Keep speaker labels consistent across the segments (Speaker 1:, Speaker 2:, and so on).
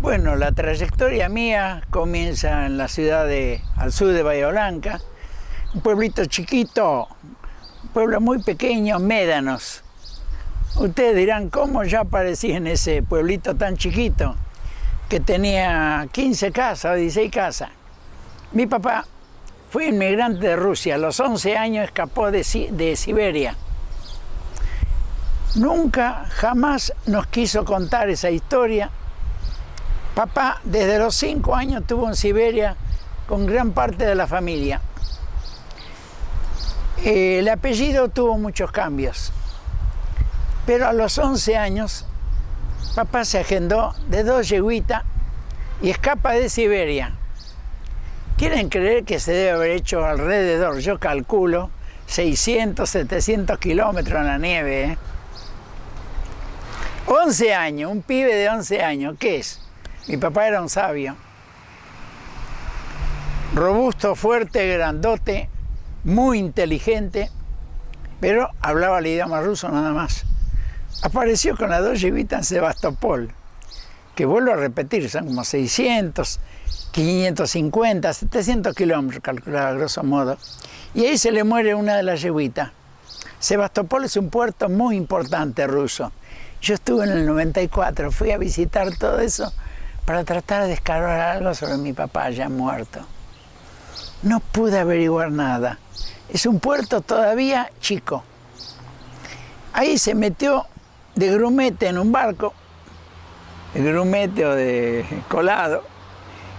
Speaker 1: Bueno, la trayectoria mía comienza en la ciudad al sur de Bahía Blanca, un pueblito chiquito, un pueblo muy pequeño, Médanos. Ustedes dirán, ¿cómo yo aparecí en ese pueblito tan chiquito que tenía 15 casas o 16 casas? Mi papá fue inmigrante de Rusia, a los 11 años escapó de Siberia. Nunca, jamás nos quiso contar esa historia. Papá desde los 5 años estuvo en Siberia con gran parte de la familia. El apellido tuvo muchos cambios, pero a los 11 años papá se agendó de 2 yegüitas y escapa de Siberia. Quieren creer que se debe haber hecho alrededor, yo calculo, 600, 700 kilómetros en la nieve, ¿eh? 11 años, un pibe de 11 años, ¿qué es? Mi papá era un sabio, robusto, fuerte, grandote, muy inteligente, pero hablaba el idioma ruso nada más. Apareció con las 2 yegüitas en Sebastopol, que vuelvo a repetir, son como 600, 550, 700 kilómetros, calculaba grosso modo, y ahí se le muere una de las yegüitas. Sebastopol es un puerto muy importante ruso. Yo estuve en el 94, fui a visitar todo eso para tratar de escarbar algo sobre mi papá ya muerto. No pude averiguar nada. Es un puerto todavía chico. Ahí se metió de grumete en un barco, de grumete o de colado,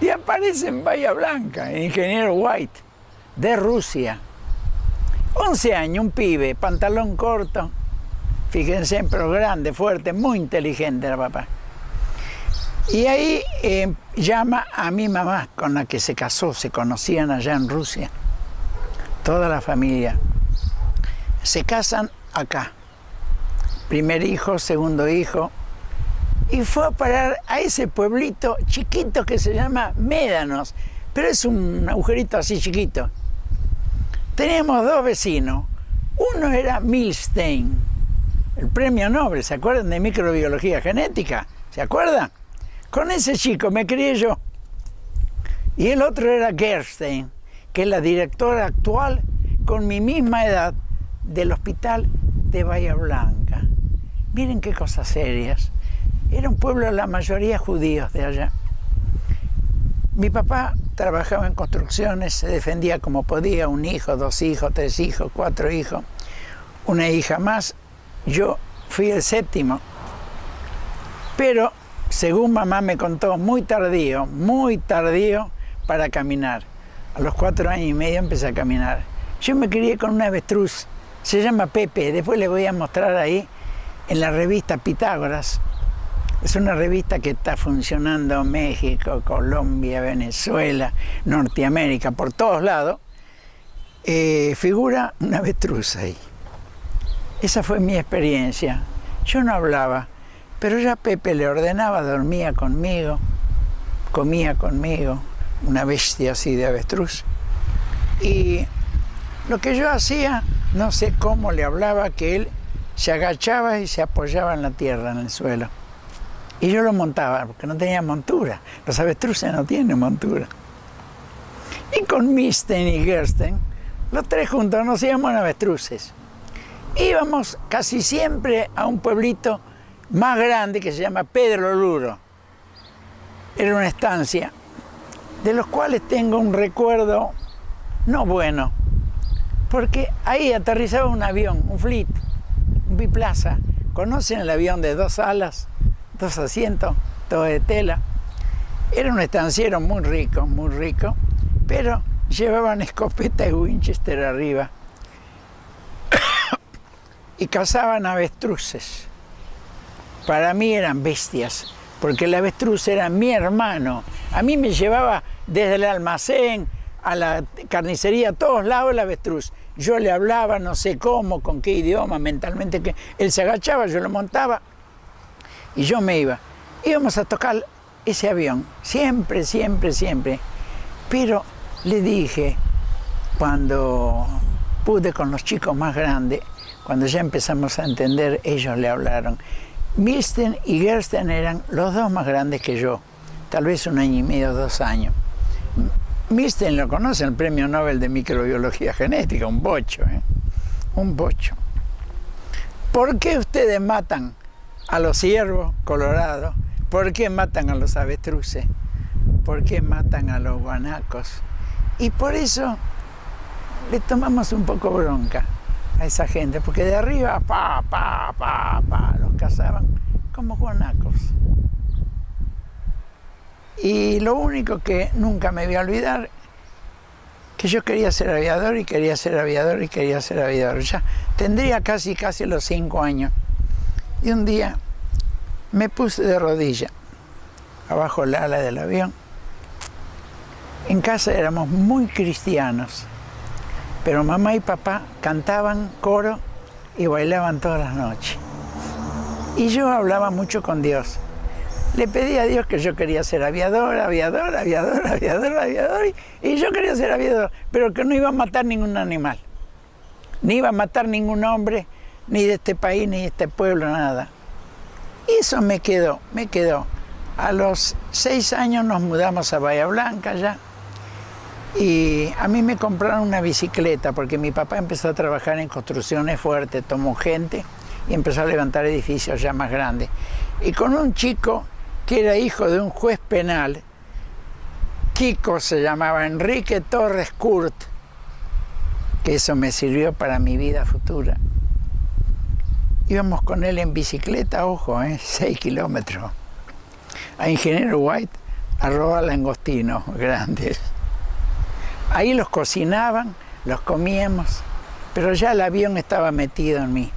Speaker 1: y aparece en Bahía Blanca, el ingeniero White, de Rusia. 11 años, un pibe, pantalón corto, fíjense, pero grande, fuerte, muy inteligente era papá. Y ahí llama a mi mamá, con la que se casó, se conocían allá en Rusia, toda la familia. Se casan acá, primer hijo, segundo hijo, y fue a parar a ese pueblito chiquito que se llama Médanos, pero es un agujerito así chiquito. Teníamos 2 vecinos, uno era Milstein, el premio Nobel, ¿se acuerdan de microbiología genética? ¿Se acuerdan? Con ese chico me crié yo. Y el otro era Gerstein, que es la directora actual, con mi misma edad, del hospital de Bahía Blanca. Miren qué cosas serias. Era un pueblo, la mayoría judíos de allá. Mi papá trabajaba en construcciones, se defendía como podía, 1 hijo, 2 hijos, 3 hijos, 4 hijos, una hija más. Yo fui el 7º, pero según mamá me contó, muy tardío para caminar. A los 4 años y medio empecé a caminar. Yo me crié con un avestruz, se llama Pepe, después les voy a mostrar ahí en la revista Pitágoras. Es una revista que está funcionando en México, Colombia, Venezuela, Norteamérica, por todos lados. Figura un avestruz ahí. Esa fue mi experiencia. Yo no hablaba, pero ya Pepe le ordenaba, dormía conmigo, comía conmigo, una bestia así de avestruz. Y lo que yo hacía, no sé cómo le hablaba, que él se agachaba y se apoyaba en la tierra, en el suelo. Y yo lo montaba, porque no tenía montura. Los avestruces no tienen montura. Y con Milstein y Gerstein, los 3 juntos nos íbamos en avestruces. Íbamos casi siempre a un pueblito más grande que se llama Pedro Luro. Era una estancia, de los cuales tengo un recuerdo no bueno, porque ahí aterrizaba un avión, un Flit, un biplaza. ¿Conocen el avión de 2 alas, 2 asientos, todo de tela? Era un estanciero muy rico, pero llevaban escopeta y Winchester arriba. Y cazaban avestruces. Para mí eran bestias, porque el avestruz era mi hermano. A mí me llevaba desde el almacén a la carnicería, a todos lados el avestruz. Yo le hablaba, no sé cómo, con qué idioma, mentalmente, que él se agachaba, yo lo montaba y yo me iba. Íbamos a tocar ese avión, siempre. Pero le dije, cuando pude con los chicos más grandes, cuando ya empezamos a entender, ellos le hablaron. Milstein y Gerstein eran los 2 más grandes que yo. tal vez 1 año y medio, 2 años. Milstein lo conoce, el premio Nobel de Microbiología Genética, un bocho, un bocho. ¿Por qué ustedes matan a los ciervos colorados? ¿Por qué matan a los avestruces? ¿Por qué matan a los guanacos? Y por eso le tomamos un poco bronca a esa gente, porque de arriba, los cazaban como guanacos. Y lo único que nunca me voy a olvidar, que yo quería ser aviador y quería ser aviador y quería ser aviador. Ya tendría casi los 5 años. Y un día me puse de rodilla, abajo el ala del avión. En casa éramos muy cristianos, pero mamá y papá cantaban coro y bailaban todas las noches. Y yo hablaba mucho con Dios. Le pedí a Dios que yo quería ser aviador, y yo quería ser aviador, pero que no iba a matar ningún animal, ni iba a matar ningún hombre, ni de este país, ni de este pueblo, nada. Y eso me quedó. A los 6 años nos mudamos a Bahía Blanca ya, y a mí me compraron una bicicleta, porque mi papá empezó a trabajar en construcciones fuertes, tomó gente y empezó a levantar edificios ya más grandes. Y con un chico que era hijo de un juez penal, Kiko se llamaba, Enrique Torres Kurt, que eso me sirvió para mi vida futura. Íbamos con él en bicicleta, ojo, 6 kilómetros, a Ingeniero White a robar langostinos grandes. Ahí los cocinaban, los comíamos, pero ya el avión estaba metido en mí.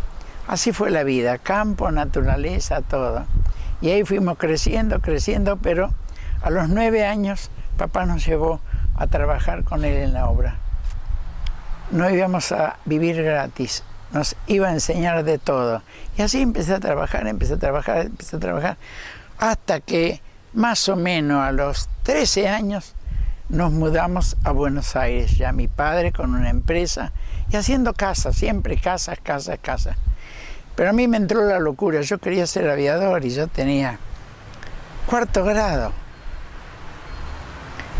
Speaker 1: Así fue la vida, campo, naturaleza, todo. Y ahí fuimos creciendo, pero a los 9 años papá nos llevó a trabajar con él en la obra. No íbamos a vivir gratis, nos iba a enseñar de todo. Y así empecé a trabajar, hasta que más o menos a los 13 años nos mudamos a Buenos Aires, ya mi padre con una empresa y haciendo casas, siempre casas. Pero a mí me entró la locura, yo quería ser aviador y yo tenía 4º grado.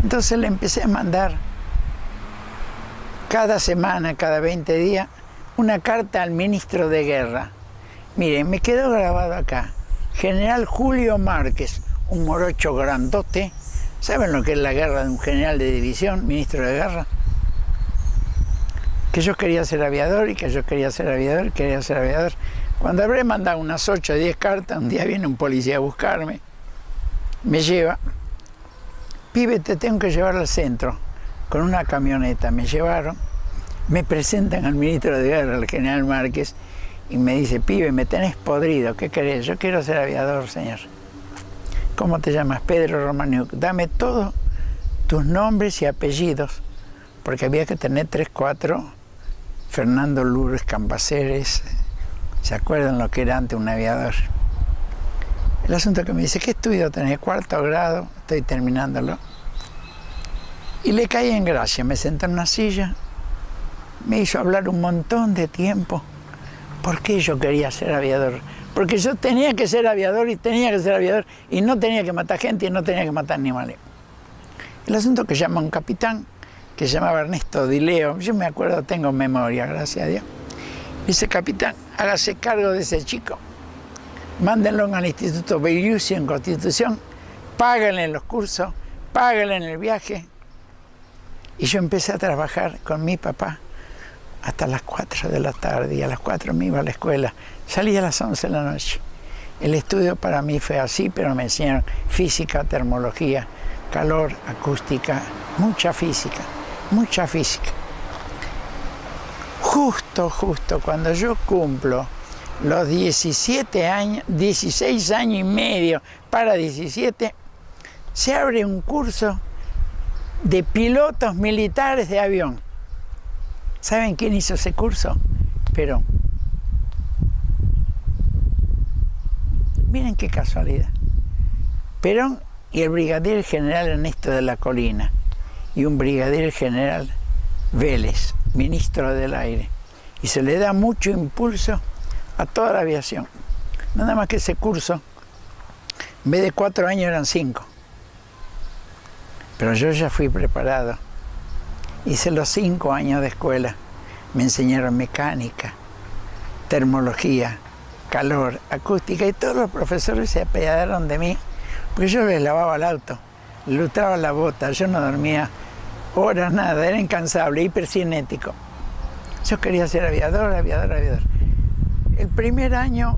Speaker 1: Entonces le empecé a mandar cada semana, cada 20 días, una carta al ministro de Guerra. Miren, me quedó grabado acá, General Julio Márquez, un morocho grandote. ¿Saben lo que es la guerra de un general de división, ministro de Guerra? Que yo quería ser aviador y que yo quería ser aviador. Cuando habré mandado unas 8 o 10 cartas, un día viene un policía a buscarme, me lleva. Pibe, te tengo que llevar al centro con una camioneta. Me llevaron, me presentan al ministro de Guerra, al general Márquez, y me dice, pibe, me tenés podrido, ¿qué querés? Yo quiero ser aviador, señor. ¿Cómo te llamas? Pedro Romaniuk. Dame todos tus nombres y apellidos, porque había que tener 3, 4, Fernando Lourdes Cambaceres. ¿Se acuerdan lo que era antes un aviador? El asunto que me dice, ¿qué estudio tenés? 4º grado, estoy terminándolo. Y le caí en gracia, me senté en una silla, me hizo hablar un montón de tiempo. ¿Por qué yo quería ser aviador? Porque yo tenía que ser aviador y no tenía que matar gente y no tenía que matar animales. El asunto que llama un capitán, que se llamaba Ernesto Dileo, yo me acuerdo, tengo memoria, gracias a Dios. Dice, capitán, hágase cargo de ese chico, mándenlo al Instituto Bellusio en Constitución, páguenle los cursos, páguenle el viaje. Y yo empecé a trabajar con mi papá hasta las 4 de la tarde, y a las 4 me iba a la escuela, salía a las 11 de la noche. El estudio para mí fue así, pero me enseñaron física, termología, calor, acústica, mucha física. Justo cuando yo cumplo los 16 años y medio para 17, se abre un curso de pilotos militares de avión. ¿Saben quién hizo ese curso? Perón. Miren qué casualidad. Perón y el brigadier general Ernesto de la Colina y un brigadier general Vélez, ministro del Aire. Y se le da mucho impulso a toda la aviación. Nada más que ese curso, en vez de 4 años eran 5. Pero yo ya fui preparado. Hice los 5 años de escuela. Me enseñaron mecánica, termología, calor, acústica, y todos los profesores se apiadaron de mí, porque yo les lavaba el auto, les lustraba la bota, yo no dormía horas, nada, era incansable, hipercinético. Yo quería ser aviador. El primer año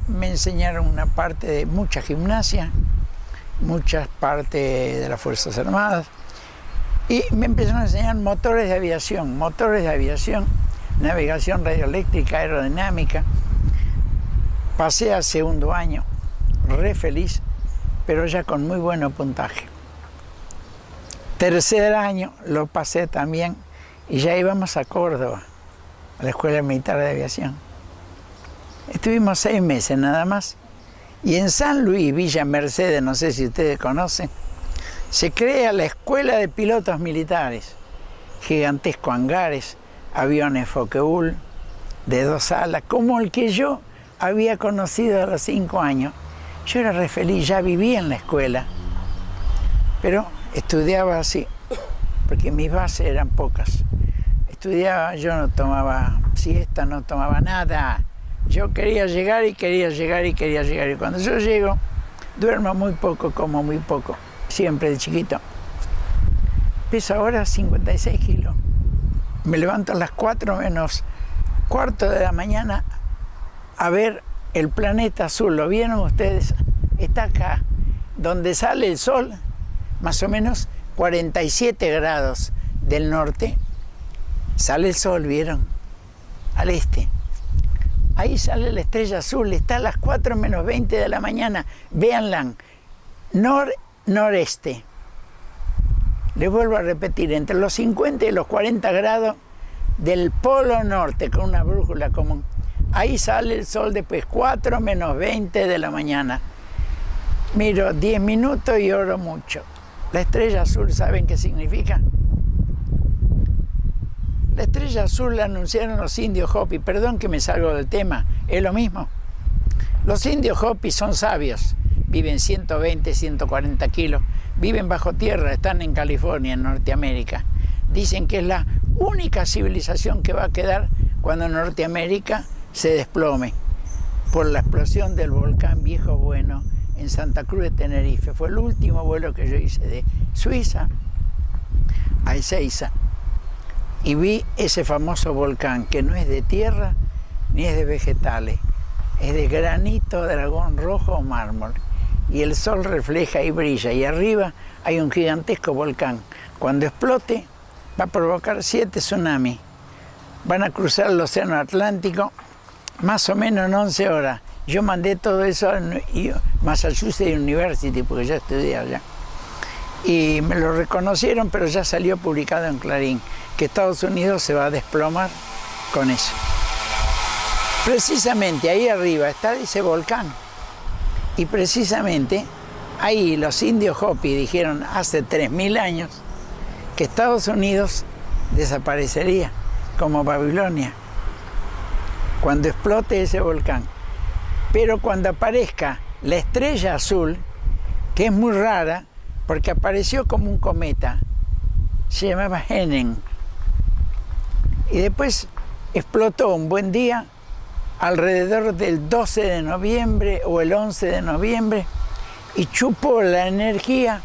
Speaker 1: me enseñaron una parte de mucha gimnasia, muchas partes de las Fuerzas Armadas, y me empezaron a enseñar motores de aviación, navegación radioeléctrica, aerodinámica. Pasé al segundo año, re feliz, pero ya con muy buen puntaje. Tercer año lo pasé también y ya íbamos a Córdoba, a la Escuela Militar de Aviación. Estuvimos 6 meses nada más, y en San Luis, Villa Mercedes, no sé si ustedes conocen, se crea la Escuela de Pilotos Militares, gigantescos hangares, aviones Focke-Wulf de 2 alas, como el que yo había conocido a los 5 años. Yo era re feliz, ya vivía en la escuela, pero estudiaba así, porque mis bases eran pocas. Estudiaba, yo no tomaba siesta, no tomaba nada. Yo quería llegar y quería llegar. Y cuando yo llego, duermo muy poco, como muy poco, siempre de chiquito. Peso ahora 56 kilos. Me levanto a las 4 menos cuarto de la mañana a ver el planeta azul. ¿Lo vieron ustedes? Está acá, donde sale el sol, más o menos 47 grados del norte. Sale el sol, ¿vieron? Al este. Ahí sale la estrella azul, está a las 4 menos 20 de la mañana. Véanla, noreste. Les vuelvo a repetir, entre los 50 y los 40 grados del polo norte, con una brújula común. Ahí sale el sol después, 4 menos 20 de la mañana. Miro 10 minutos y oro mucho. La estrella azul, ¿saben qué significa? La estrella azul la anunciaron los indios Hopi. Perdón que me salgo del tema, es lo mismo. Los indios Hopi son sabios, viven 120, 140 kilos, viven bajo tierra, están en California, en Norteamérica. Dicen que es la única civilización que va a quedar cuando Norteamérica se desplome por la explosión del volcán Viejo Bueno en Santa Cruz de Tenerife. Fue el último vuelo que yo hice de Suiza a Ezeiza. Y vi ese famoso volcán, que no es de tierra ni es de vegetales, es de granito, dragón rojo o mármol. Y el sol refleja y brilla, y arriba hay un gigantesco volcán. Cuando explote va a provocar 7 tsunamis. Van a cruzar el océano Atlántico más o menos en 11 horas. Yo mandé todo eso a Massachusetts University, porque ya estudié allá. Y me lo reconocieron, pero ya salió publicado en Clarín, que Estados Unidos se va a desplomar con eso. Precisamente ahí arriba está ese volcán. Y precisamente ahí los indios Hopi dijeron hace 3000 años que Estados Unidos desaparecería como Babilonia cuando explote ese volcán. Pero cuando aparezca la estrella azul, que es muy rara porque apareció como un cometa, se llamaba Henen, y después explotó un buen día alrededor del 12 de noviembre o el 11 de noviembre y chupó la energía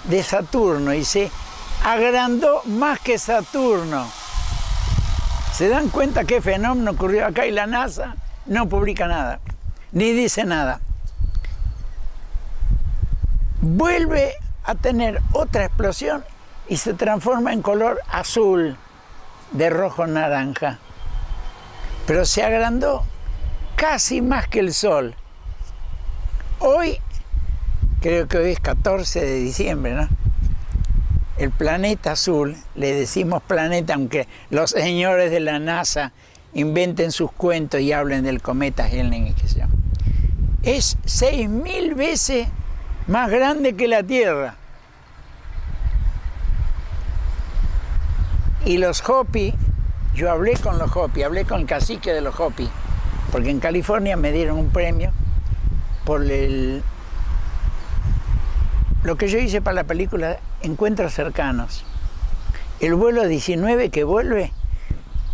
Speaker 1: de Saturno y se agrandó más que Saturno. ¿Se dan cuenta qué fenómeno ocurrió acá? Y la NASA no publica nada, ni dice nada. Vuelve a tener otra explosión y se transforma en color azul, de rojo naranja. Pero se agrandó casi más que el Sol. Hoy, creo que hoy es 14 de diciembre, ¿no? El planeta azul, le decimos planeta, aunque los señores de la NASA inventen sus cuentos y hablen del cometa Helen, qué sé yo, es 6000 veces más grande que la Tierra. Y los Hopi, yo hablé con los Hopi, hablé con el cacique de los Hopi, porque en California me dieron un premio por lo que yo hice para la película encuentros cercanos. El vuelo 19 que vuelve,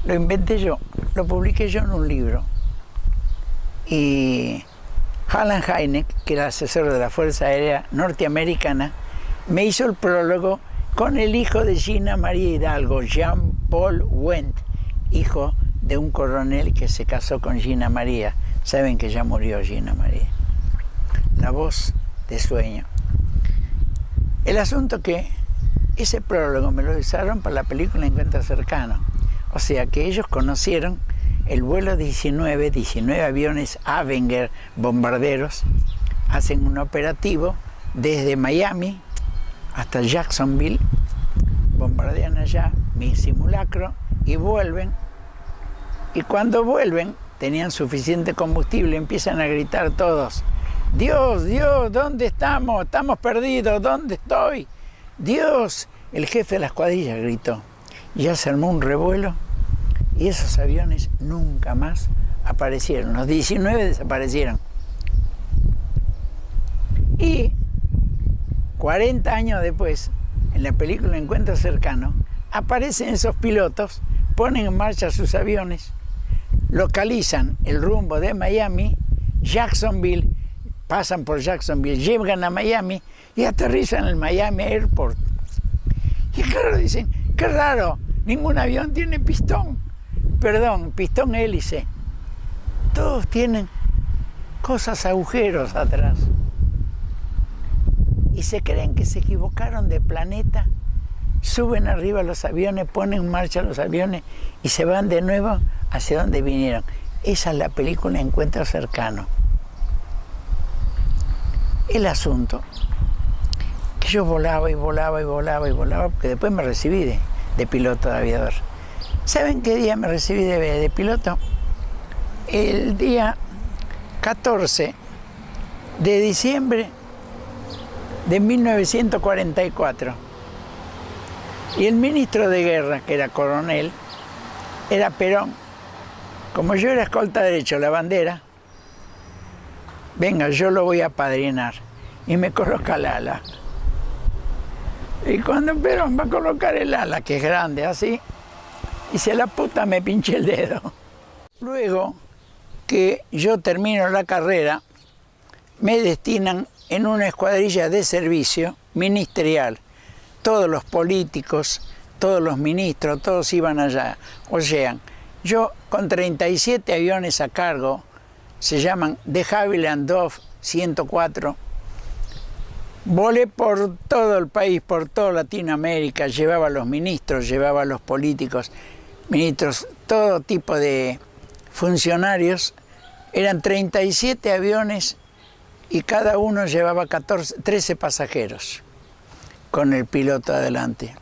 Speaker 1: lo inventé yo, lo publiqué yo en un libro. Y Alan Hynek, que era asesor de la Fuerza Aérea Norteamericana, me hizo el prólogo con el hijo de Gina María Hidalgo, Jean-Paul Wendt, hijo de un coronel que se casó con Gina María. Saben que ya murió Gina María. La voz de Sueño. El asunto que ese prólogo me lo usaron para la película Encuentro Cercano. O sea que ellos conocieron el vuelo 19 aviones Avenger bombarderos, hacen un operativo desde Miami hasta Jacksonville, bombardean allá, mi simulacro, y vuelven. Y cuando vuelven, tenían suficiente combustible, empiezan a gritar todos: Dios, Dios, ¿dónde estamos? Estamos perdidos, ¿dónde estoy? Dios, el jefe de la escuadrilla gritó. Ya se armó un revuelo y esos aviones nunca más aparecieron. Los 19 desaparecieron. Y 40 años después, en la película Encuentro Cercano, aparecen esos pilotos, ponen en marcha sus aviones, localizan el rumbo de Miami, Jacksonville, pasan por Jacksonville, llegan a Miami y aterrizan en el Miami Airport. Y claro, dicen, qué raro, ningún avión tiene pistón. Perdón, pistón hélice. Todos tienen cosas, agujeros atrás. Y se creen que se equivocaron de planeta, suben arriba los aviones, ponen en marcha los aviones y se van de nuevo hacia donde vinieron. Esa es la película Encuentro Cercano. El asunto, que yo volaba y volaba y volaba y volaba, porque después me recibí de piloto de aviador. ¿Saben qué día me recibí de piloto? El día 14 de diciembre de 1944. Y el ministro de guerra, que era coronel, era Perón. Como yo era escolta derecho, la bandera, venga, yo lo voy a apadrinar. Y me coloca el ala. Y cuando Perón va a colocar el ala, que es grande así, y se la puta me pinché el dedo. Luego que yo termino la carrera, me destinan en una escuadrilla de servicio ministerial. Todos los políticos, todos los ministros, todos iban allá. O sea, yo con 37 aviones a cargo, se llaman de Havilland Dove 104, volé por todo el país, por toda Latinoamérica, llevaba a los ministros, llevaba a los políticos, ministros, todo tipo de funcionarios. Eran 37 aviones y cada uno llevaba 13 pasajeros con el piloto adelante.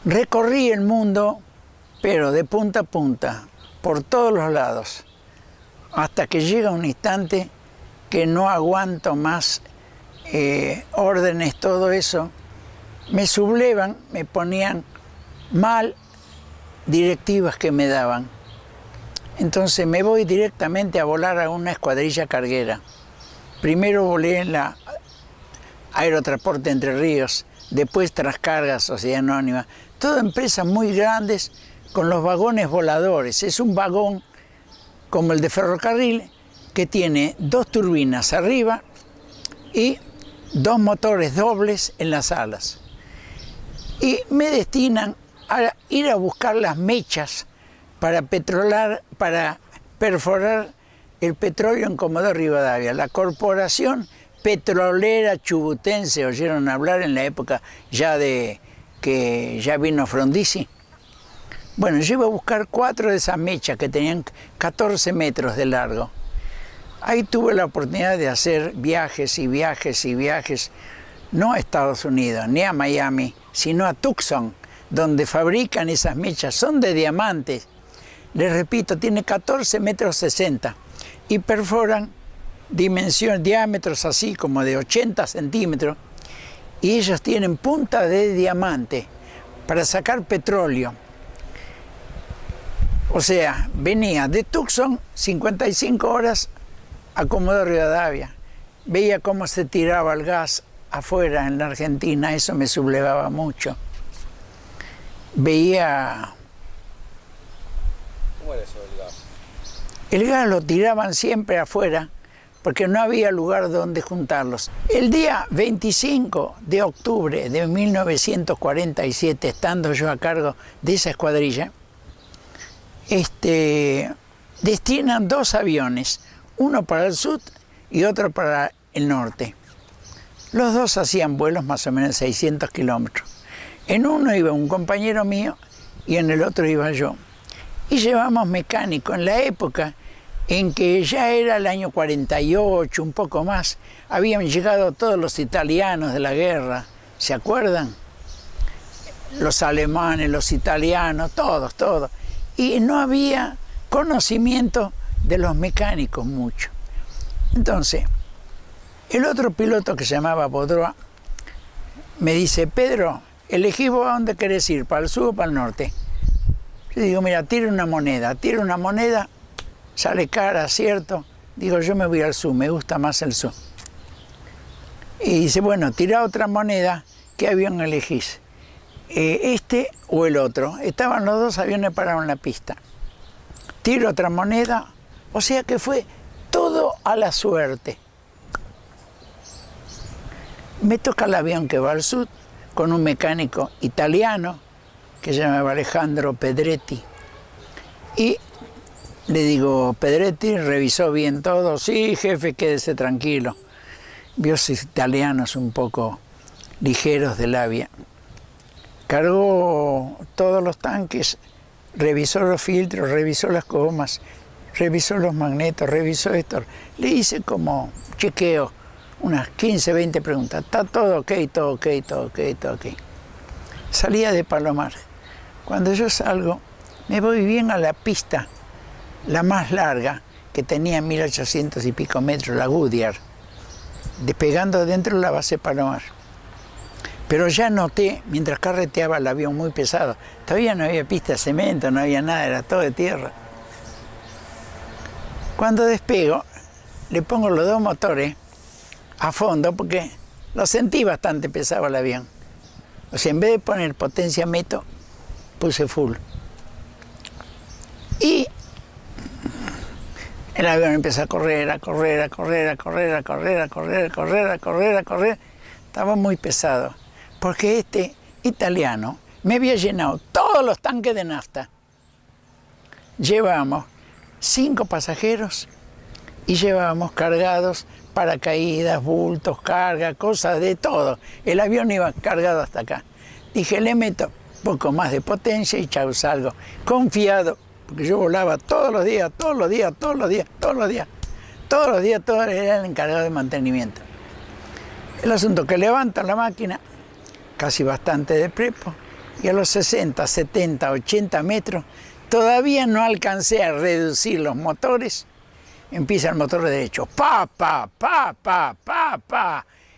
Speaker 1: Recorrí el mundo, pero de punta a punta, por todos los lados, hasta que llega un instante que no aguanto más órdenes, todo eso. Me sublevan, me ponían mal directivas que me daban. Entonces me voy directamente a volar a una escuadrilla carguera. Primero volé en la Aerotransporte Entre Ríos, después Trascargas, Sociedad Anónima. Todas empresas muy grandes con los vagones voladores. Es un vagón como el de ferrocarril que tiene 2 turbinas arriba y 2 motores dobles en las alas. Y me destinan a ir a buscar las mechas para perforar el petróleo en Comodoro Rivadavia. La Corporación Petrolera Chubutense, oyeron hablar en la época ya de que ya vino Frondizi. Bueno, yo iba a buscar 4 de esas mechas que tenían 14 metros de largo. Ahí tuve la oportunidad de hacer viajes y viajes y viajes, no a Estados Unidos, ni a Miami, sino a Tucson, donde fabrican esas mechas. Son de diamantes. Les repito, tiene 14 metros 60 y perforan diámetros así como de 80 centímetros, y ellos tienen punta de diamante para sacar petróleo. O sea, venía de Tucson 55 horas a Comodoro Rivadavia, veía cómo se tiraba el gas afuera en la Argentina, eso me sublevaba mucho. Veía...
Speaker 2: ¿Cómo era eso del gas?
Speaker 1: El gas lo tiraban siempre afuera porque no había lugar donde juntarlos. El día 25 de octubre de 1947, estando yo a cargo de esa escuadrilla, destinan 2 aviones, uno para el sur y otro para el norte. Los 2 hacían vuelos más o menos 600 kilómetros. En uno iba un compañero mío y en el otro iba yo. Y llevamos mecánico. En la época en que ya era el año 48, un poco más, habían llegado todos los italianos de la guerra, ¿se acuerdan? Los alemanes, los italianos, todos. Y no había conocimiento de los mecánicos mucho. Entonces, el otro piloto que se llamaba Baudrois me dice: Pedro, elegí vos a dónde querés ir, ¿para el sur o para el norte? Yo digo: mira, tira una moneda, sale cara, ¿cierto? Digo: yo me voy al sur, me gusta más el sur. Y dice: bueno, tira otra moneda, ¿qué avión elegís? ¿Este o el otro? Estaban los 2 aviones parados en la pista. Tiro otra moneda, o sea que fue todo a la suerte. Me toca el avión que va al sur con un mecánico italiano que se llamaba Alejandro Pedretti. Y le digo: Pedretti, ¿revisó bien todo? Sí, jefe, quédese tranquilo. Vio esos italianos un poco ligeros de labia. Cargó todos los tanques, revisó los filtros, revisó las gomas, revisó los magnetos, revisó esto. Le hice como chequeo, unas 15, 20 preguntas. ¿Está todo ok? Todo ok, todo ok, todo ok. Salía de Palomar. Cuando yo salgo, me voy bien a la pista, la más larga, que tenía 1800 y pico metros, la Goodyear, despegando dentro de la base Palomar. Pero ya noté, mientras carreteaba el avión muy pesado, todavía no había pista de cemento, no había nada, era todo de tierra. Cuando despego, le pongo los 2 motores a fondo porque lo sentí bastante pesado el avión. O sea, en vez de poner potencia meto, puse full. Y el avión empezó a correr. Estaba muy pesado, porque este italiano me había llenado todos los tanques de nafta. Llevábamos 5 pasajeros y llevábamos cargados paracaídas, bultos, carga, cosas de todo. El avión iba cargado hasta acá. Dije: le meto poco más de potencia y chau, salgo. Confiado, porque yo volaba todos los días, era el encargado de mantenimiento. El asunto que levantan la máquina, casi bastante de prepo, y a los 60, 70, 80 metros, todavía no alcancé a reducir los motores. Empieza el motor derecho, pa,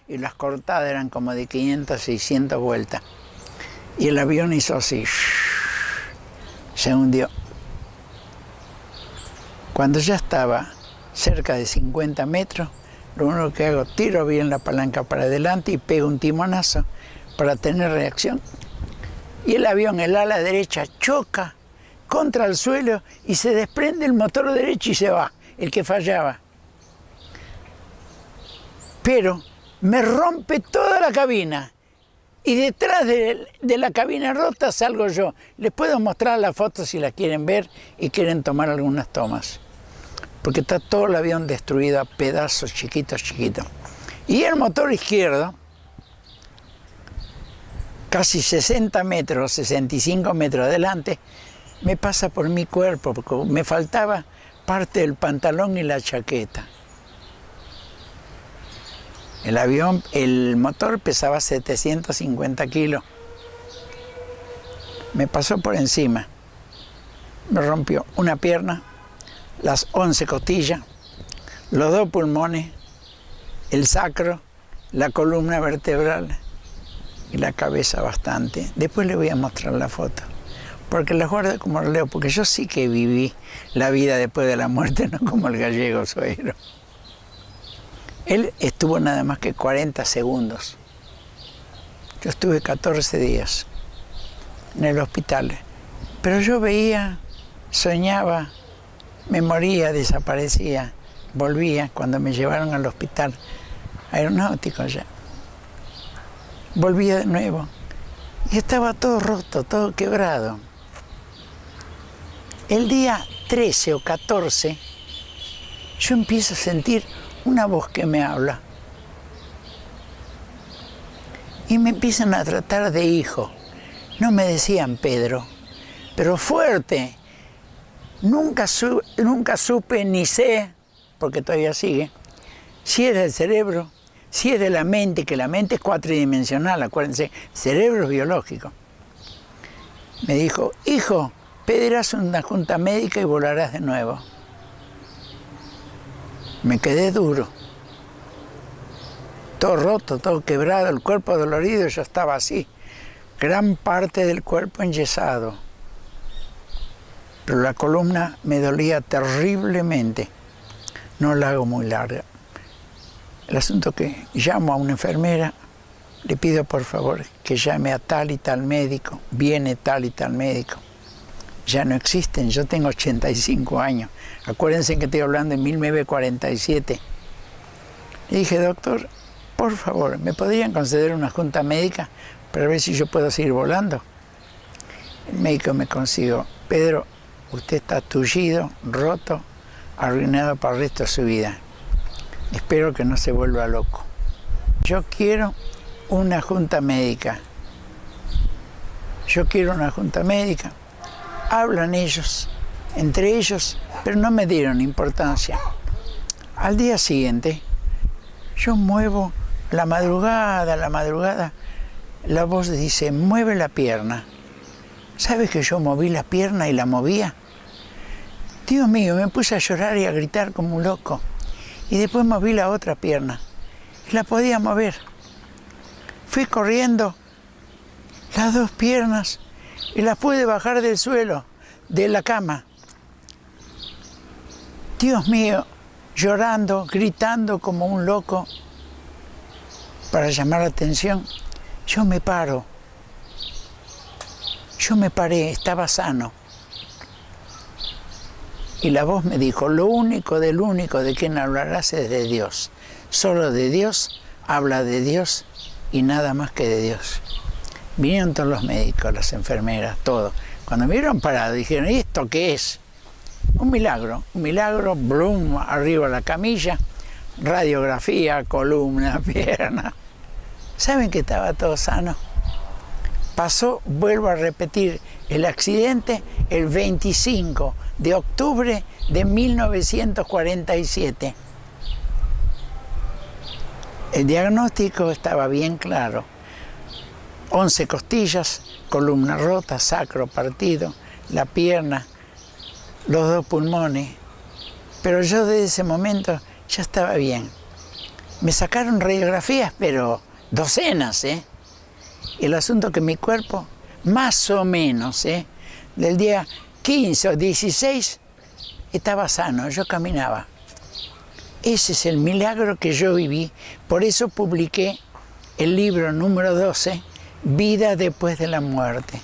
Speaker 1: y las cortadas eran como de 500, 600 vueltas. Y el avión hizo así, se hundió. Cuando ya estaba cerca de 50 metros, lo único que hago, tiro bien la palanca para adelante y pego un timonazo para tener reacción. Y el avión, el ala derecha, choca contra el suelo y se desprende el motor derecho y se va, el que fallaba. Pero me rompe toda la cabina y detrás de la cabina rota salgo yo. Les puedo mostrar la foto si la quieren ver y quieren tomar algunas tomas, porque está todo el avión destruido a pedazos chiquitos. Y el motor izquierdo, casi 60 metros, 65 metros adelante, me pasa por mi cuerpo, porque me faltaba parte del pantalón y la chaqueta. El motor pesaba 750 kilos. Me pasó por encima. Me rompió una pierna, las 11 costillas, los 2 pulmones, el sacro, la columna vertebral y la cabeza bastante. Después le voy a mostrar la foto, porque las guardo como releo, porque yo sí que viví la vida después de la muerte, no como el gallego Sueiro. Él estuvo nada más que 40 segundos Yo estuve 14 días en el hospital, pero yo veía, soñaba, me moría, desaparecía, volvía cuando me llevaron al hospital aeronáutico ya. Volvía de nuevo y estaba todo roto, todo quebrado. El día 13 o 14, yo empiezo a sentir una voz que me habla. Y me empiezan a tratar de hijo. No me decían Pedro, pero fuerte. Nunca supe ni sé, porque todavía sigue, si es del cerebro, si es de la mente, que la mente es cuatridimensional, acuérdense, cerebro es biológico. Me dijo, hijo, pedirás una junta médica y volarás de nuevo. Me quedé duro. Todo roto, todo quebrado, el cuerpo dolorido, yo estaba así. Gran parte del cuerpo enyesado. Pero la columna me dolía terriblemente. No la hago muy larga. El asunto que llamo a una enfermera, le pido por favor que llame a tal y tal médico, viene tal y tal médico. Ya no existen, yo tengo 85 años. Acuérdense que estoy hablando en 1947. Le dije, doctor, por favor, ¿me podrían conceder una junta médica para ver si yo puedo seguir volando? El médico me consiguió, Pedro, usted está tullido, roto, arruinado para el resto de su vida. Espero que no se vuelva loco. Yo quiero una junta médica. Yo quiero una junta médica. Hablan ellos, entre ellos, pero no me dieron importancia. Al día siguiente, yo muevo la madrugada, la voz dice, mueve la pierna. ¿Sabes que yo moví la pierna y la movía? Dios mío, me puse a llorar y a gritar como un loco. Y después moví la otra pierna y la podía mover. Fui corriendo las dos piernas y las pude bajar del suelo, de la cama. Dios mío, llorando, gritando como un loco para llamar la atención. Yo me paro. Yo me paré, estaba sano. Y la voz me dijo, lo único de quien hablarás es de Dios. Solo de Dios, habla de Dios y nada más que de Dios. Vinieron todos los médicos, las enfermeras, todo. Cuando me vieron parado, dijeron, ¿y esto qué es? Un milagro, blum, arriba la camilla, radiografía, columna, pierna. ¿Saben que estaba todo sano? Pasó, vuelvo a repetir, el accidente el 25 de octubre de 1947. El diagnóstico estaba bien claro. 11 costillas, columna rota, sacro partido, la pierna, los 2 pulmones. Pero yo desde ese momento ya estaba bien. Me sacaron radiografías, pero docenas, El asunto que mi cuerpo, más o menos, del día 15 o 16, estaba sano, yo caminaba. Ese es el milagro que yo viví. Por eso publiqué el libro número 12, Vida después de la muerte.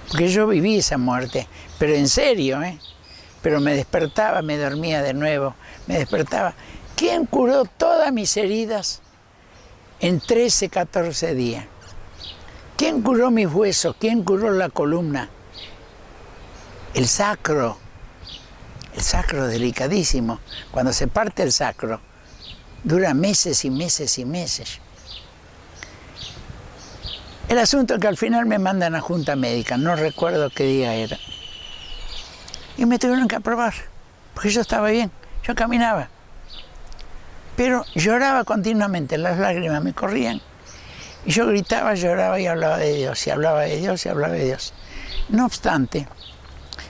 Speaker 1: Porque yo viví esa muerte, pero en serio, Pero me despertaba, me dormía de nuevo, me despertaba. ¿Quién curó todas mis heridas en 13, 14 días? ¿Quién curó mis huesos? ¿Quién curó la columna? El sacro delicadísimo. Cuando se parte el sacro, dura meses y meses y meses. El asunto es que al final me mandan a junta médica, no recuerdo qué día era. Y me tuvieron que aprobar, porque yo estaba bien, yo caminaba. Pero lloraba continuamente, las lágrimas me corrían. Y yo gritaba, lloraba y hablaba de Dios, y hablaba de Dios, y hablaba de Dios. No obstante,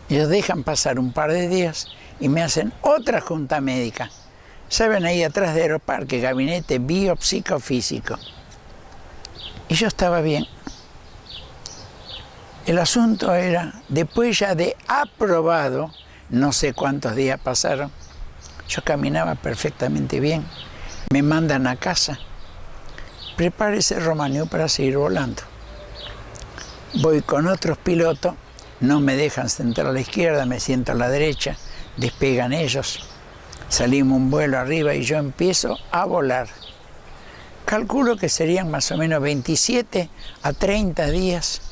Speaker 1: ellos dejan pasar un par de días y me hacen otra junta médica. ¿Saben? Ahí atrás de Aeroparque, gabinete biopsicofísico. Y yo estaba bien. El asunto era, después ya de aprobado, no sé cuántos días pasaron, yo caminaba perfectamente bien. Me mandan a casa. prepárese Romaniuk para seguir volando. Voy con otros pilotos, no me dejan sentar a la izquierda, me siento a la derecha, despegan ellos, salimos un vuelo arriba y yo empiezo a volar. Calculo que serían más o menos 27 a 30 días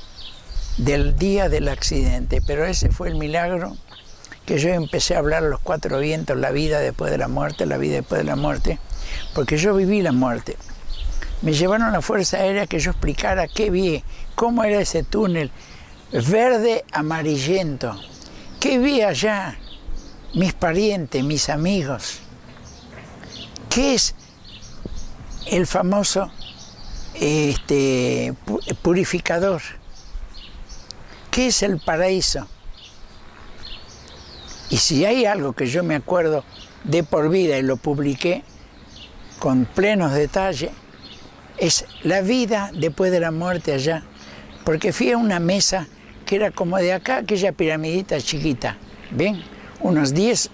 Speaker 1: del día del accidente, pero ese fue el milagro, que yo empecé a hablar a los cuatro vientos, la vida después de la muerte, la vida después de la muerte, porque yo viví la muerte. Me llevaron a la Fuerza Aérea que yo explicara qué vi, cómo era ese túnel verde amarillento, qué vi allá, mis parientes, mis amigos, qué es el famoso purificador, qué es el paraíso. Y si hay algo que yo me acuerdo de por vida y lo publiqué con plenos detalles, es la vida después de la muerte allá. Porque fui a una mesa que era como de acá, aquella piramidita chiquita, ¿ven? Unos 10,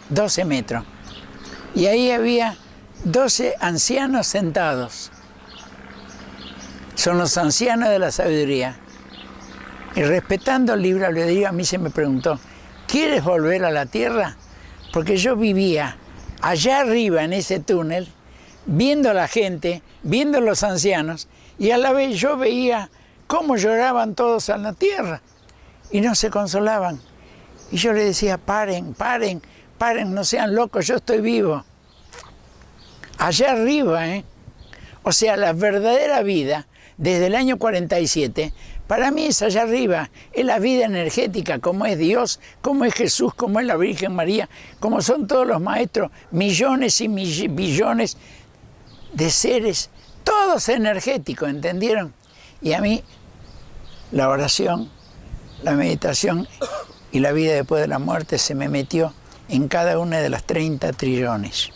Speaker 1: 12 metros. Y ahí había 12 ancianos sentados. Son los ancianos de la sabiduría. Y respetando el libre albedrío, a mí se me preguntó, ¿quieres volver a la tierra? Porque yo vivía allá arriba en ese túnel, viendo a la gente, viendo a los ancianos, y a la vez yo veía cómo lloraban todos en la tierra y no se consolaban. Y yo le decía, paren, paren, paren, no sean locos, yo estoy vivo. Allá arriba, O sea, la verdadera vida, desde el año 47, para mí es allá arriba, es la vida energética, como es Dios, como es Jesús, como es la Virgen María, como son todos los maestros, millones y billones de seres, todos energéticos, ¿entendieron? Y a mí, la oración, la meditación y la vida después de la muerte se me metió en cada una de las 30 trillones.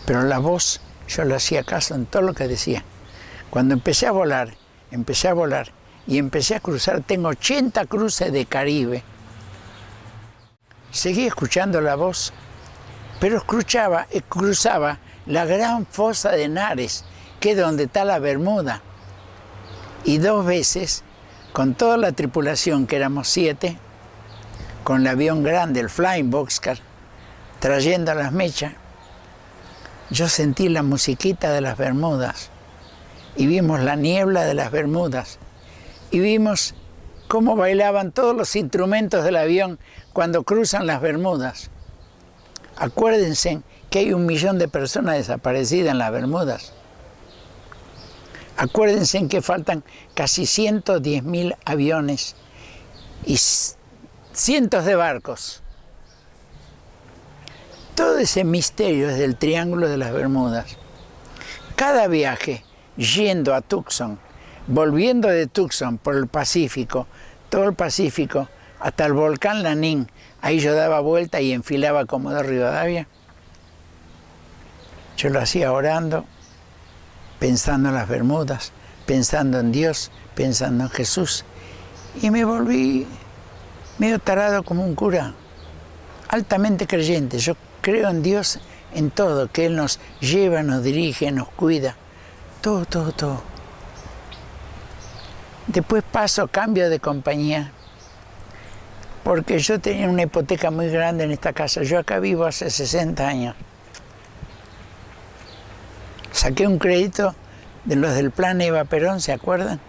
Speaker 1: Pero la voz, yo le hacía caso en todo lo que decía. Cuando empecé a volar y empecé a cruzar, tengo 80 cruces de Caribe. Seguí escuchando la voz, pero cruzaba la gran fosa de Nares, que es donde está la Bermuda. Y 2 veces, con toda la tripulación, que éramos 7, con el avión grande, el Flying Boxcar, trayendo las mechas, yo sentí la musiquita de las Bermudas. Y vimos la niebla de las Bermudas. Y vimos cómo bailaban todos los instrumentos del avión cuando cruzan las Bermudas. Acuérdense que hay 1 millón de personas desaparecidas en las Bermudas. Acuérdense que faltan casi 110.000 aviones y cientos de barcos. Todo ese misterio es del Triángulo de las Bermudas. Cada viaje, yendo a Tucson, volviendo de Tucson por el Pacífico, todo el Pacífico, hasta el volcán Lanín, ahí yo daba vuelta y enfilaba como de Rivadavia. Yo lo hacía orando, pensando en las Bermudas, pensando en Dios, pensando en Jesús. Y me volví medio tarado como un cura, altamente creyente. Yo creo en Dios en todo, que Él nos lleva, nos dirige, nos cuida. Todo, todo, todo. Después cambio de compañía, porque yo tenía una hipoteca muy grande en esta casa. Yo acá vivo hace 60 años. Saqué un crédito de los del plan Eva Perón, ¿se acuerdan?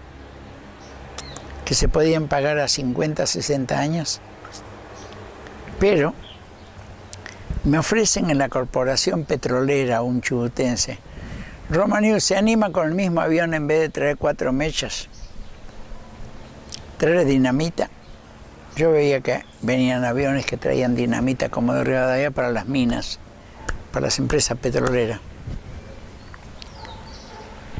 Speaker 1: Que se podían pagar a 50, 60 años. Pero me ofrecen en la corporación petrolera un chubutense. Romaniuk, ¿se anima con el mismo avión en vez de traer 4 mechas? Traer dinamita. Yo veía que venían aviones que traían dinamita como de Rivadavia para las minas, para las empresas petroleras.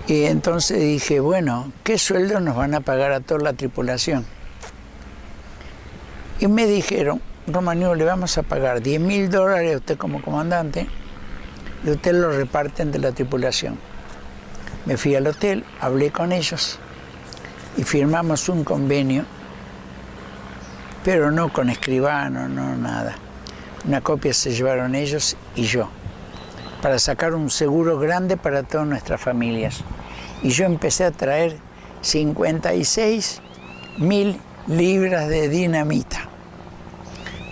Speaker 1: Y entonces dije, bueno, ¿qué sueldo nos van a pagar a toda la tripulación? Y me dijeron, Romaniuk, le vamos a pagar $10.000 a usted como comandante y usted lo reparten de la tripulación. Me fui al hotel, hablé con ellos y firmamos un convenio, pero no con escribano, no nada. Una copia se llevaron ellos y yo, para sacar un seguro grande para todas nuestras familias. Y yo empecé a traer 56.000 libras de dinamita.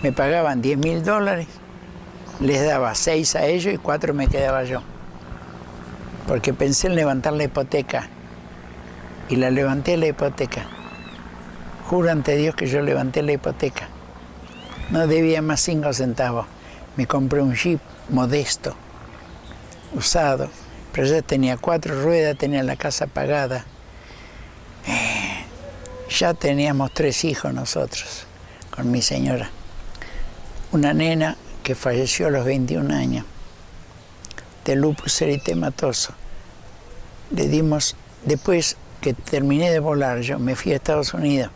Speaker 1: Me pagaban $10.000, les daba 6 a ellos y 4 me quedaba yo. Porque pensé en levantar la hipoteca. Y la levanté la hipoteca. Juro ante Dios que yo levanté la hipoteca. No debía más 5 centavos. Me compré un Jeep modesto, usado, pero ya tenía 4 ruedas, tenía la casa pagada. Ya teníamos 3 hijos nosotros, con mi señora. Una nena que falleció a los 21 años, de lupus eritematoso. Le dimos, después que terminé de volar, yo me fui a Estados Unidos.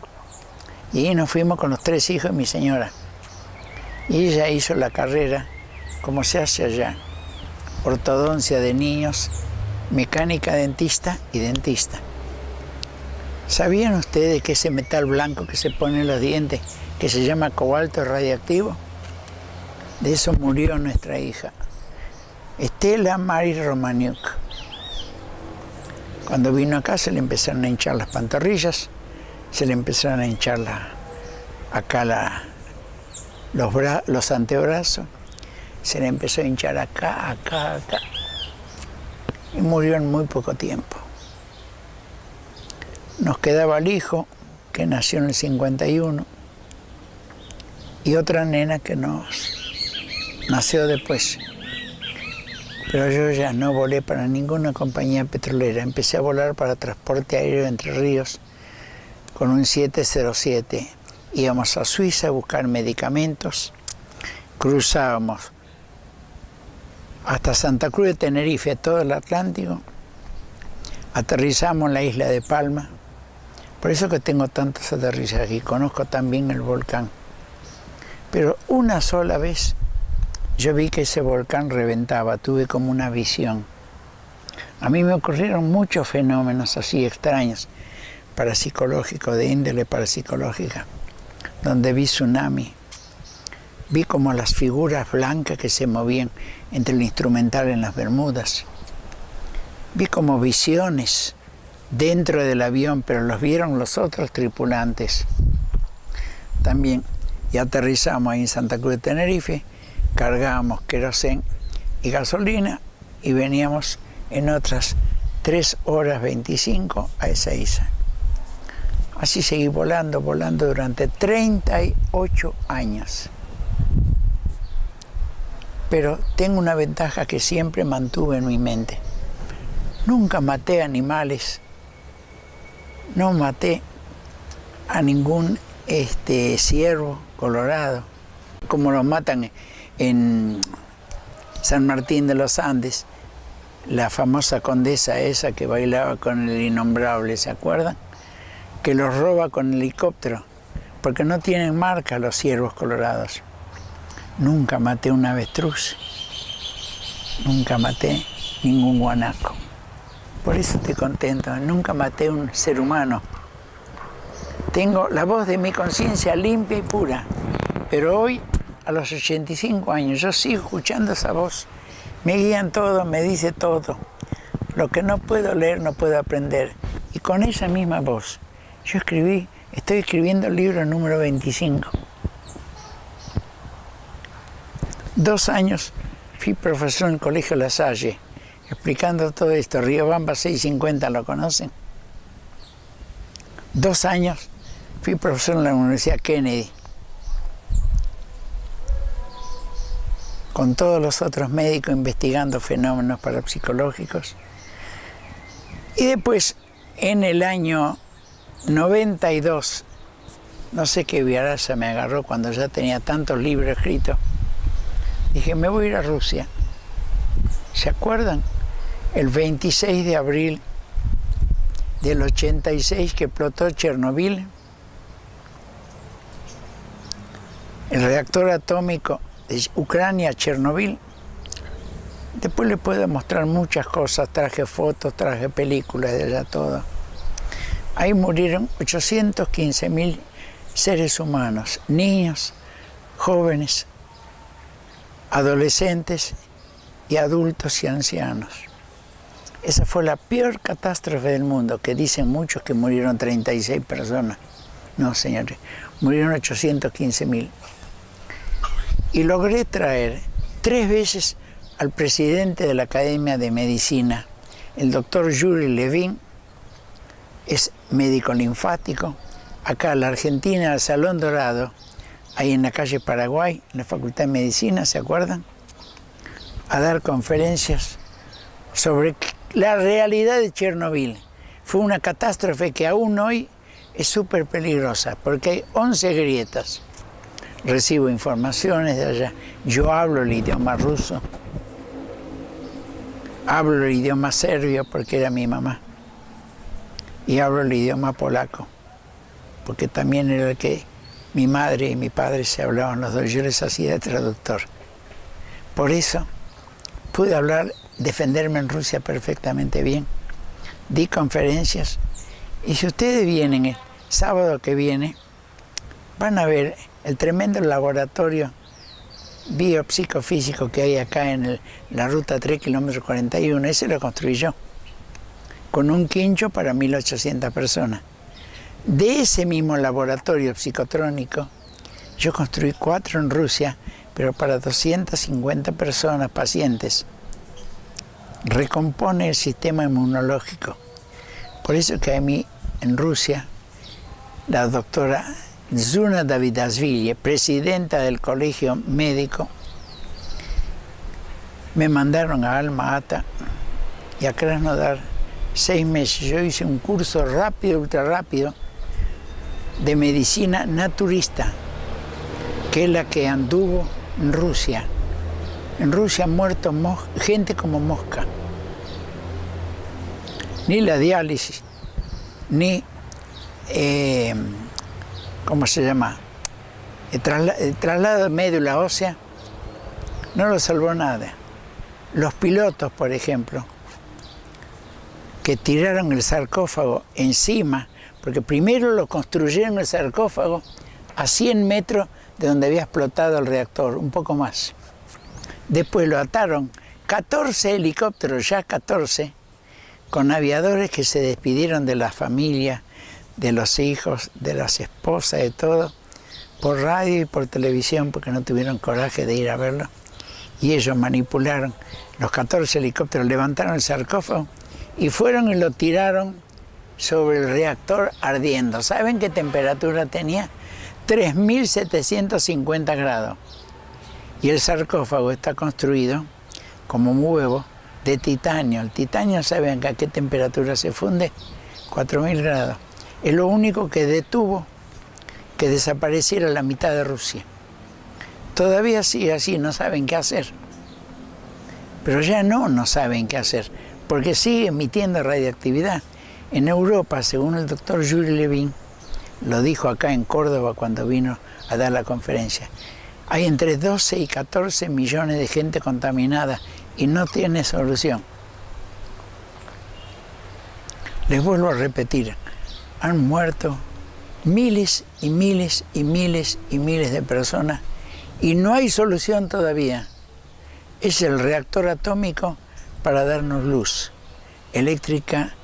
Speaker 1: Y ahí nos fuimos con los 3 hijos de mi señora. Y ella hizo la carrera, como se hace allá, ortodoncia de niños, mecánica dentista y dentista. ¿Sabían ustedes que ese metal blanco que se pone en los dientes, que se llama cobalto radiactivo? De eso murió nuestra hija, Estela Mari Romaniuk. Cuando vino acá se le empezaron a hinchar las pantorrillas, se le empezaron a hinchar los antebrazos, se le empezó a hinchar acá. Y murió en muy poco tiempo. Nos quedaba el hijo, que nació en el 51, y otra nena que nació después. Pero yo ya no volé para ninguna compañía petrolera. Empecé a volar para transporte aéreo de Entre Ríos con un 707. Íbamos a Suiza a buscar medicamentos, cruzábamos hasta Santa Cruz de Tenerife, todo el Atlántico, aterrizamos en la isla de Palma. Por eso que tengo tantos aterrizajes y conozco también el volcán. Pero una sola vez yo vi que ese volcán reventaba, tuve como una visión. A mí me ocurrieron muchos fenómenos así extraños, parapsicológicos, de índole parapsicológica, donde vi tsunami, vi como las figuras blancas que se movían entre el instrumental en las Bermudas, vi como visiones dentro del avión, pero los vieron los otros tripulantes también. Y aterrizamos ahí en Santa Cruz de Tenerife, cargábamos querosén y gasolina y veníamos en otras 3 horas 25 a Ezeiza. Así seguí volando durante 38 años. Pero tengo una ventaja que siempre mantuve en mi mente. Nunca maté animales, no maté a ningún ciervo colorado, como los matan en San Martín de los Andes, la famosa condesa esa que bailaba con el innombrable, ¿se acuerdan? Que los roba con helicóptero, porque no tienen marca los ciervos colorados. Nunca maté un avestruz, nunca maté ningún guanaco. Por eso estoy contento, nunca maté un ser humano. Tengo la voz de mi conciencia limpia y pura, pero hoy, a los 85 años, yo sigo escuchando esa voz. Me guían todo, me dice todo. Lo que no puedo leer, no puedo aprender. Y con esa misma voz, yo estoy escribiendo el libro número 25. 2 años fui profesor en el Colegio La Salle, explicando todo esto. Riobamba 650, ¿lo conocen? 2 años fui profesor en la Universidad Kennedy, con todos los otros médicos investigando fenómenos parapsicológicos. Y después, en el año 92, no sé qué viaraza me agarró cuando ya tenía tantos libros escritos. Dije, me voy a ir a Rusia. ¿Se acuerdan? El 26 de abril del 86 que explotó Chernobyl, el reactor atómico de Ucrania, Chernobyl. Después les puedo mostrar muchas cosas, traje fotos, traje películas de allá, todo. Ahí murieron 815.000 seres humanos, niños, jóvenes, adolescentes y adultos y ancianos. Esa fue la peor catástrofe del mundo, que dicen muchos que murieron 36 personas. No, señores, murieron 815.000. Y logré traer 3 veces al presidente de la Academia de Medicina, el doctor Yuri Levin, es médico linfático, acá a la Argentina, al Salón Dorado, ahí en la calle Paraguay, en la Facultad de Medicina, ¿se acuerdan? A dar conferencias sobre la realidad de Chernobyl. Fue una catástrofe que aún hoy es súper peligrosa, porque hay 11 grietas. Recibo informaciones de allá. Yo hablo el idioma ruso, hablo el idioma serbio porque era mi mamá, y hablo el idioma polaco, porque también era el que mi madre y mi padre se hablaban los dos. Yo les hacía de traductor. Por eso pude hablar, defenderme en Rusia perfectamente bien. Di conferencias. Y si ustedes vienen el sábado que viene, van a ver el tremendo laboratorio biopsicofísico que hay acá en la ruta 3, kilómetro 41. Ese lo construí yo, con un quincho para 1.800 personas. De ese mismo laboratorio psicotrónico, yo construí 4 en Rusia, pero para 250 personas, pacientes. Recompone el sistema inmunológico. Por eso que a mí, en Rusia, la doctora Zuna Davidashvili, presidenta del colegio médico, me mandaron a Alma Ata y a Krasnodar 6 meses. Yo hice un curso rápido, ultra rápido, de medicina naturista, que es la que anduvo en Rusia. En Rusia han muerto gente como mosca. Ni la diálisis, ni, ¿cómo se llama? El traslado de médula ósea no lo salvó nada. Los pilotos, por ejemplo, que tiraron el sarcófago encima, porque primero lo construyeron el sarcófago a 100 metros de donde había explotado el reactor, un poco más. Después lo ataron 14 helicópteros, ya 14, con aviadores que se despidieron de la familia, de los hijos, de las esposas, de todo, por radio y por televisión, porque no tuvieron coraje de ir a verlo. Y ellos manipularon los 14 helicópteros, levantaron el sarcófago y fueron y lo tiraron sobre el reactor ardiendo. ¿Saben qué temperatura tenía? 3.750 grados. Y el sarcófago está construido como un huevo de titanio. El titanio, ¿saben a qué temperatura se funde? 4.000 grados. Es lo único que detuvo que desapareciera la mitad de Rusia. Todavía sigue así, no saben qué hacer. Pero ya no saben qué hacer, porque sigue emitiendo radiactividad. En Europa, según el doctor Yuri Levin, lo dijo acá en Córdoba cuando vino a dar la conferencia, hay entre 12 y 14 millones de gente contaminada y no tiene solución. Les vuelvo a repetir, han muerto miles y miles y miles y miles de personas y no hay solución todavía. Es el reactor atómico para darnos luz eléctrica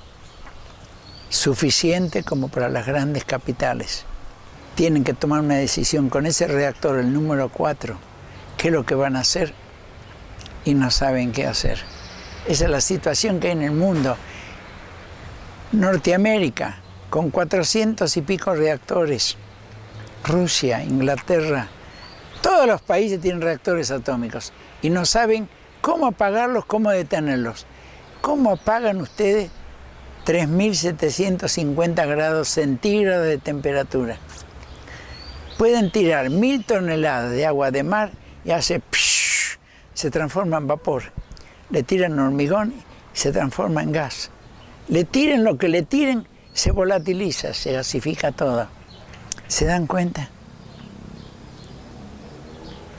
Speaker 1: suficiente como para las grandes capitales. Tienen que tomar una decisión con ese reactor, el número 4, qué es lo que van a hacer, y no saben qué hacer. Esa es la situación que hay en el mundo. Norteamérica, con 400 y pico reactores. Rusia, Inglaterra, todos los países tienen reactores atómicos y no saben cómo apagarlos, cómo detenerlos. ¿Cómo apagan ustedes 3.750 grados centígrados de temperatura? Pueden tirar 1.000 toneladas de agua de mar y hace psh, se transforma en vapor. Le tiran hormigón y se transforma en gas. Le tiren lo que le tiren, se volatiliza, se gasifica todo. ¿Se dan cuenta?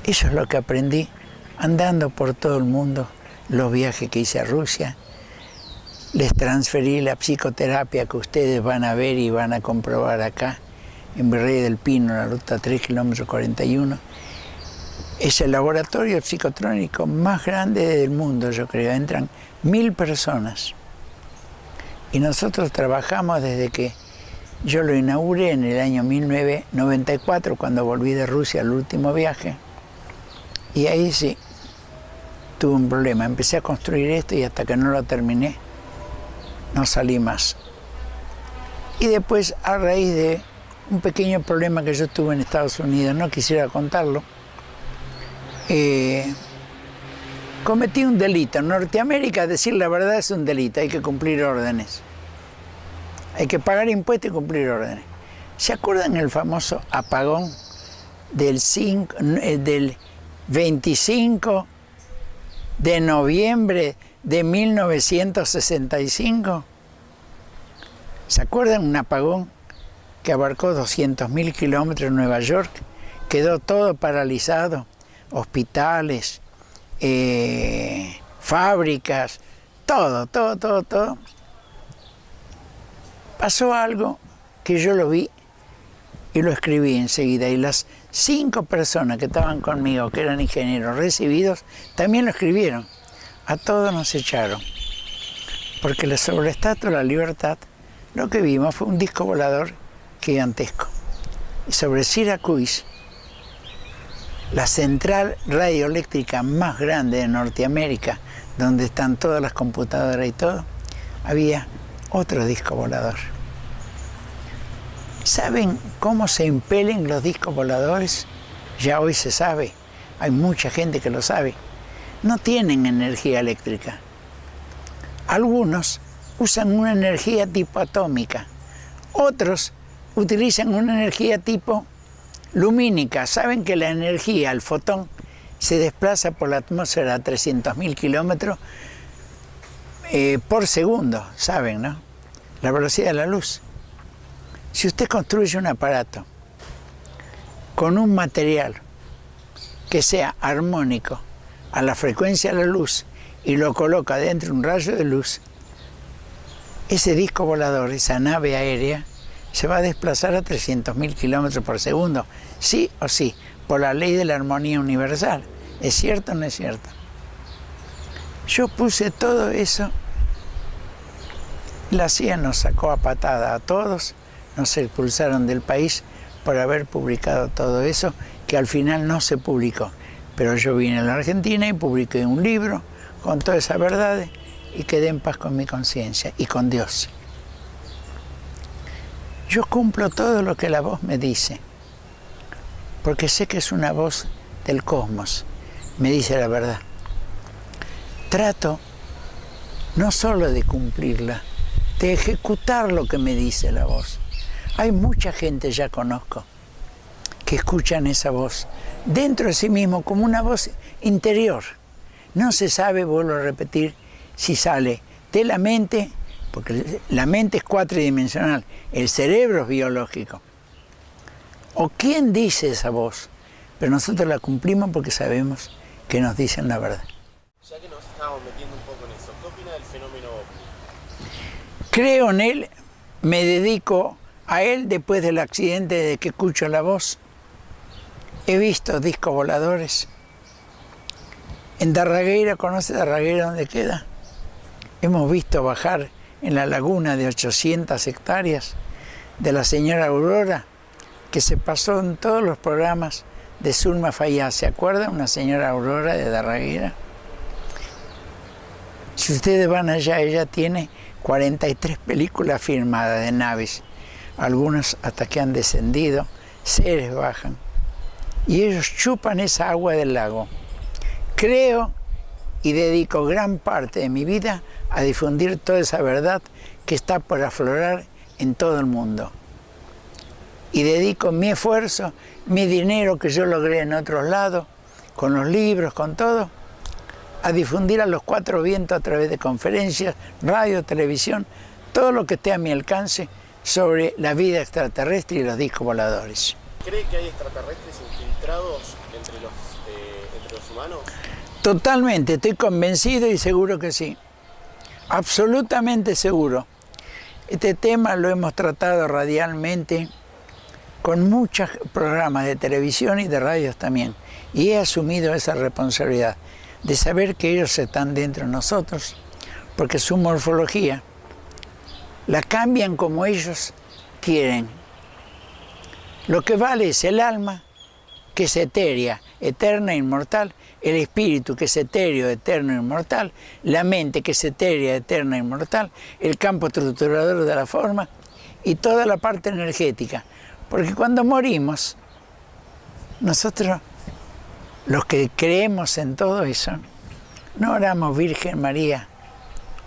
Speaker 1: Eso es lo que aprendí andando por todo el mundo, los viajes que hice a Rusia. Les transferí la psicoterapia que ustedes van a ver y van a comprobar acá, en Virrey del Pino, en la ruta 3, kilómetro 41. Es el laboratorio psicotrónico más grande del mundo, yo creo. Entran 1000 personas. Y nosotros trabajamos desde que yo lo inauguré en el año 1994, cuando volví de Rusia al último viaje. Y ahí sí, tuve un problema. Empecé a construir esto y hasta que no lo terminé, no salí más. Y después, a raíz de un pequeño problema que yo tuve en Estados Unidos, no quisiera contarlo, cometí un delito. En Norteamérica, decir la verdad es un delito, hay que cumplir órdenes. Hay que pagar impuestos y cumplir órdenes. ¿Se acuerdan el famoso apagón del 25 de noviembre de 1965? ¿Se acuerdan un apagón que abarcó 200.000 kilómetros en Nueva York? Quedó todo paralizado, hospitales, fábricas, todo. Pasó algo que yo lo vi y lo escribí enseguida, y las 5 personas que estaban conmigo, que eran ingenieros recibidos, también lo escribieron. A todos nos echaron, porque sobre la Estatua de la Libertad lo que vimos fue un disco volador gigantesco. Y sobre Syracuse, la central radioeléctrica más grande de Norteamérica, donde están todas las computadoras y todo, había otro disco volador. ¿Saben cómo se impelen los discos voladores? Ya hoy se sabe, hay mucha gente que lo sabe. No tienen energía eléctrica. Algunos usan una energía tipo atómica, otros utilizan una energía tipo lumínica. Saben que la energía, el fotón, se desplaza por la atmósfera a 300.000 kilómetros por segundo, saben, ¿no? La velocidad de la luz. Si usted construye un aparato con un material que sea armónico a la frecuencia de la luz y lo coloca dentro de un rayo de luz, ese disco volador, esa nave aérea, se va a desplazar a 300.000 kilómetros por segundo, sí o sí, por la ley de la armonía universal. ¿Es cierto o no es cierto? Yo puse todo eso, la CIA nos sacó a patada a todos, nos expulsaron del país por haber publicado todo eso, que al final no se publicó. Pero yo vine a la Argentina y publiqué un libro con todas esas verdades y quedé en paz con mi conciencia y con Dios. Yo cumplo todo lo que la voz me dice, porque sé que es una voz del cosmos, me dice la verdad. Trato no solo de cumplirla, de ejecutar lo que me dice la voz. Hay mucha gente, ya conozco, que escuchan esa voz dentro de sí mismo como una voz interior. No se sabe, vuelvo a repetir, si sale de la mente, porque la mente es cuatridimensional, el cerebro es biológico. ¿O quién dice esa voz? Pero nosotros la cumplimos porque sabemos que nos dicen la verdad.
Speaker 2: Ya que nos estamos metiendo un poco en eso, ¿qué opina del fenómeno ovni?
Speaker 1: Creo en él, me dedico a él después del accidente de que escucho la voz. He visto discos voladores. En Darregueira, ¿conoce Darregueira dónde queda? Hemos visto bajar en la laguna de 800 hectáreas de la señora Aurora, que se pasó en todos los programas de Zulma Fayad. ¿Se acuerdan? Una señora Aurora de Darregueira. Si ustedes van allá, ella tiene 43 películas filmadas de naves. Algunos hasta que han descendido, seres bajan. Y ellos chupan esa agua del lago. Creo y dedico gran parte de mi vida a difundir toda esa verdad que está por aflorar en todo el mundo. Y dedico mi esfuerzo, mi dinero que yo logré en otros lados, con los libros, con todo, a difundir a los 4 vientos a través de conferencias, radio, televisión, todo lo que esté a mi alcance sobre la vida extraterrestre y los discos voladores.
Speaker 2: ¿Cree que hay extraterrestres infiltrados entre los humanos?
Speaker 1: Totalmente, estoy convencido y seguro que sí. Absolutamente seguro. Este tema lo hemos tratado radialmente con muchos programas de televisión y de radios también. Y he asumido esa responsabilidad de saber que ellos están dentro de nosotros, porque su morfología la cambian como ellos quieren. Lo que vale es el alma, que es etérea, eterna e inmortal, el espíritu, que es etéreo, eterno e inmortal, la mente, que es etérea, eterna e inmortal, el campo estructurador de la forma y toda la parte energética. Porque cuando morimos, nosotros, los que creemos en todo eso, no oramos Virgen María,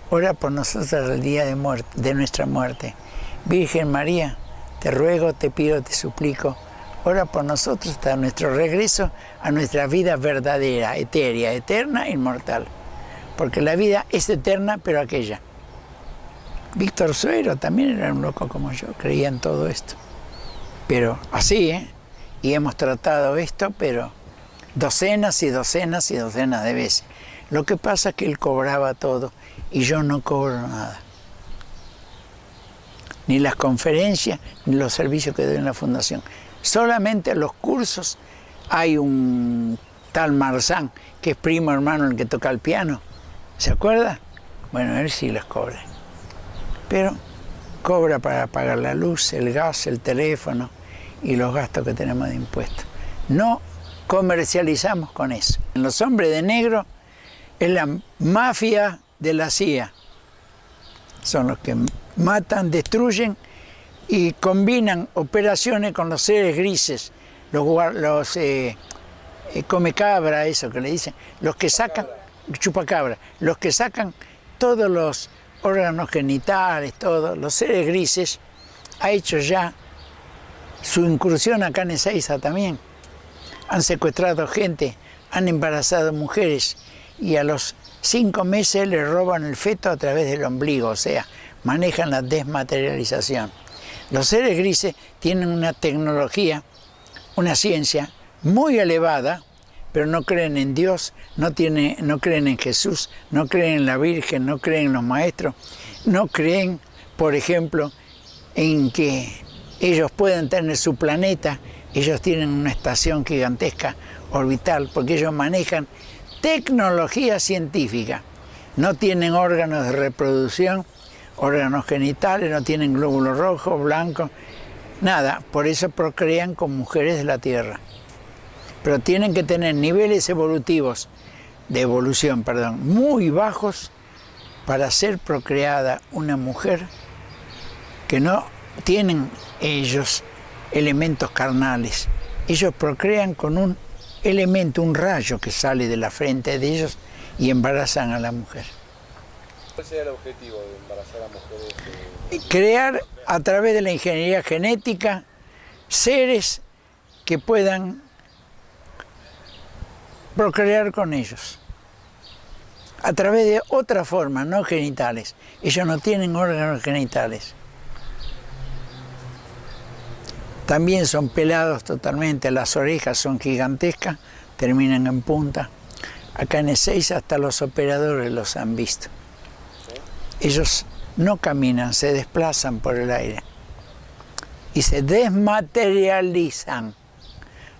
Speaker 1: ora por nosotros el día de nuestra muerte. Virgen María, te ruego, te pido, te suplico, ora por nosotros hasta nuestro regreso a nuestra vida verdadera, etérea, eterna, inmortal. Porque la vida es eterna, pero aquella. Víctor Suero también era un loco como yo, creía en todo esto. Pero así, y hemos tratado esto, pero docenas y docenas y docenas de veces. Lo que pasa es que él cobraba todo y yo no cobro nada. Ni las conferencias, ni los servicios que doy en la fundación. Solamente los cursos. Hay un tal Marzán, que es primo hermano el que toca el piano. ¿Se acuerda? Bueno, él sí los cobra. Pero cobra para pagar la luz, el gas, el teléfono y los gastos que tenemos de impuestos. No comercializamos con eso. Los hombres de negro es la mafia de la CIA. Son los que matan, destruyen y combinan operaciones con los seres grises, los come cabra, eso que le dicen, los que sacan, chupacabra, los que sacan todos los órganos genitales, todos los seres grises, ha hecho ya su incursión acá en Ezeiza también. Han secuestrado gente, han embarazado mujeres y a los 5 meses le roban el feto a través del ombligo, o sea, manejan la desmaterialización. Los seres grises tienen una tecnología, una ciencia muy elevada, pero no creen en Dios, no creen en Jesús, no creen en la Virgen, no creen en los maestros, no creen, por ejemplo, en que ellos pueden tener su planeta. Ellos tienen una estación gigantesca orbital porque ellos manejan tecnología científica. No tienen órganos de reproducción, órganos genitales, no tienen glóbulos rojos, blancos, nada. Por eso procrean con mujeres de la Tierra. Pero tienen que tener niveles evolutivos, de evolución, perdón, muy bajos para ser procreada una mujer que no tienen ellos elementos carnales. Ellos procrean con un elemento, un rayo que sale de la frente de ellos y embarazan a la mujer.
Speaker 2: ¿Cuál sería el objetivo de embarazar a mujeres?
Speaker 1: Crear a través de la ingeniería genética seres que puedan procrear con ellos. A través de otra forma, no genitales. Ellos no tienen órganos genitales. También son pelados totalmente, las orejas son gigantescas, terminan en punta. Acá en Ezeiza hasta los operadores los han visto. Ellos no caminan, se desplazan por el aire y se desmaterializan.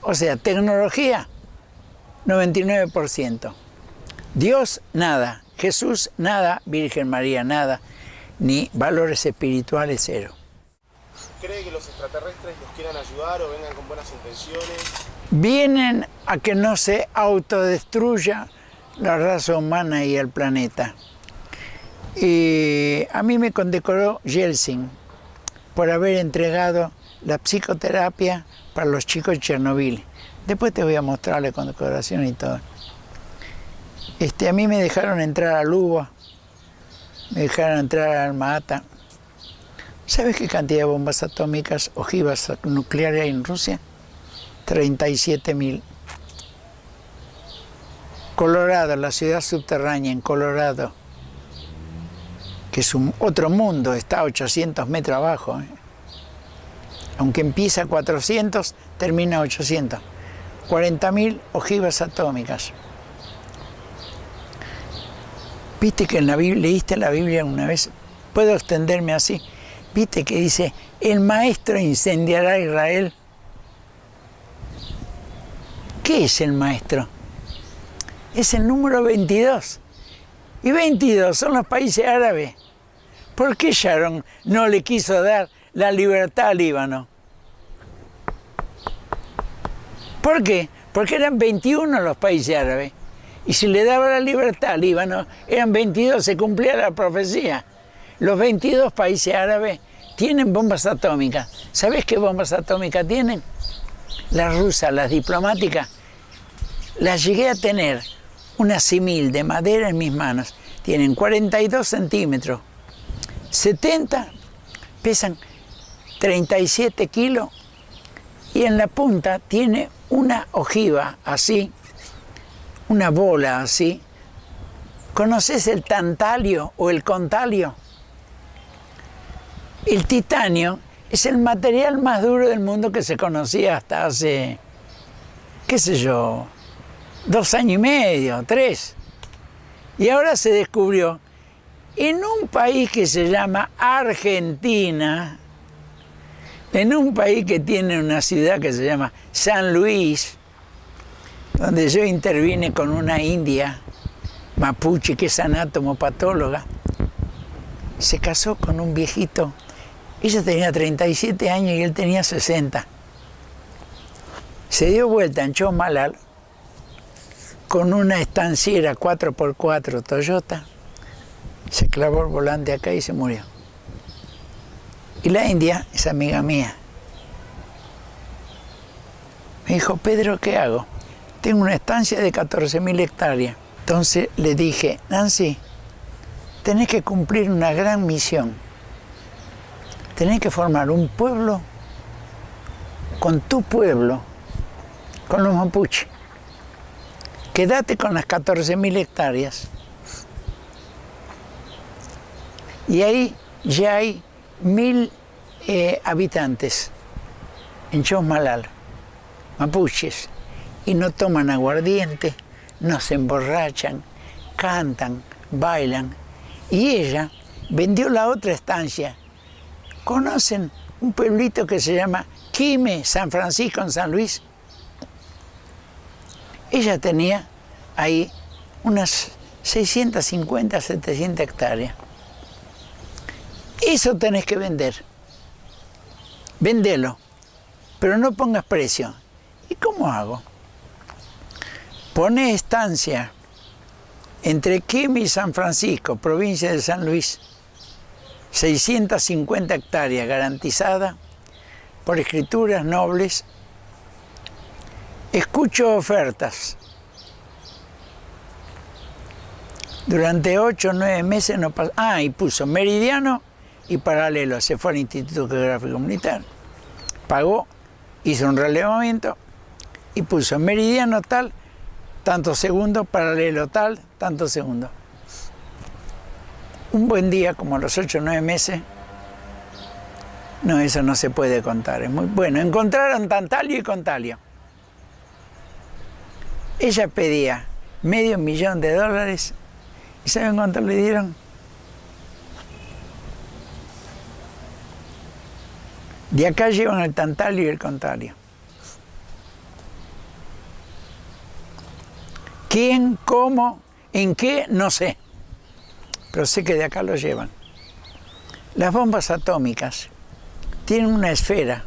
Speaker 1: O sea, tecnología, 99%. Dios, nada. Jesús, nada. Virgen María, nada. Ni valores espirituales, cero.
Speaker 2: ¿Cree que los extraterrestres los quieran ayudar o vengan con buenas intenciones?
Speaker 1: Vienen a que no se autodestruya la raza humana y el planeta. Y a mí me condecoró Yeltsin por haber entregado la psicoterapia para los chicos de Chernobyl. Después te voy a mostrar la condecoración y todo. A mí me dejaron entrar a Luba, me dejaron entrar a Alma-Ata. ¿Sabes qué cantidad de bombas atómicas, ojivas nucleares hay en Rusia? 37.000. Colorado, la ciudad subterránea en Colorado, que es otro mundo, está a 800 metros abajo. Aunque empieza a 400, termina a 800. 40.000 ojivas atómicas. ¿Viste que en la Biblia, leíste la Biblia una vez? Puedo extenderme así. ¿Viste que dice, el maestro incendiará a Israel? ¿Qué es el maestro? Es el número 22. Y 22 son los países árabes. ¿Por qué Sharon no le quiso dar la libertad al Líbano? ¿Por qué? Porque eran 21 los países árabes. Y si le daba la libertad al Líbano, eran 22, se cumplía la profecía. Los 22 países árabes tienen bombas atómicas. ¿Sabés qué bombas atómicas tienen? Las rusas, las diplomáticas. Las llegué a tener, una simil de madera en mis manos. Tienen 42 centímetros, 70, pesan 37 kilos y en la punta tiene una ojiva así, una bola así. ¿Conoces el tantalio o el contalio? El titanio es el material más duro del mundo que se conocía hasta hace, qué sé yo, 2 años y medio, 3. Y ahora se descubrió en un país que se llama Argentina, en un país que tiene una ciudad que se llama San Luis, donde yo intervine con una india mapuche que es anatomopatóloga, se casó con un viejito. Ella tenía 37 años y él tenía 60. Se dio vuelta en Chosmalal con una estanciera 4x4 Toyota, se clavó el volante acá y se murió. Y la india es amiga mía. Me dijo, Pedro, ¿qué hago? Tengo una estancia de 14.000 hectáreas. Entonces le dije, Nancy, tenés que cumplir una gran misión. Tenés que formar un pueblo con tu pueblo, con los mapuches. Quédate con las 14.000 hectáreas. Y ahí ya hay 1.000 habitantes en Chosmalal, mapuches, y no toman aguardiente, no se emborrachan, cantan, bailan. Y ella vendió la otra estancia. ¿Conocen un pueblito que se llama Quime, San Francisco en San Luis? Ella tenía ahí unas 650, 700 hectáreas. Eso tenés que vender. Vendelo, pero no pongas precio. ¿Y cómo hago? Pone estancia entre Quime y San Francisco, provincia de San Luis. 650 hectáreas garantizadas por escrituras nobles. Escucho ofertas. Durante 8 o 9 meses no pasó. Y puso meridiano y paralelo. Se fue al Instituto Geográfico Militar. Pagó, hizo un relevamiento y puso meridiano tal, tantos segundos, paralelo tal, tantos segundos. Un buen día, como a los 8 o 9 meses, no, eso no se puede contar. Es muy bueno. Encontraron tantalio y contalio. Ella pedía $500,000 ¿y saben cuánto le dieron? De acá llevan el tantalio y el contalio. ¿Quién, cómo, en qué? No sé. Pero sé que de acá lo llevan. Las bombas atómicas tienen una esfera.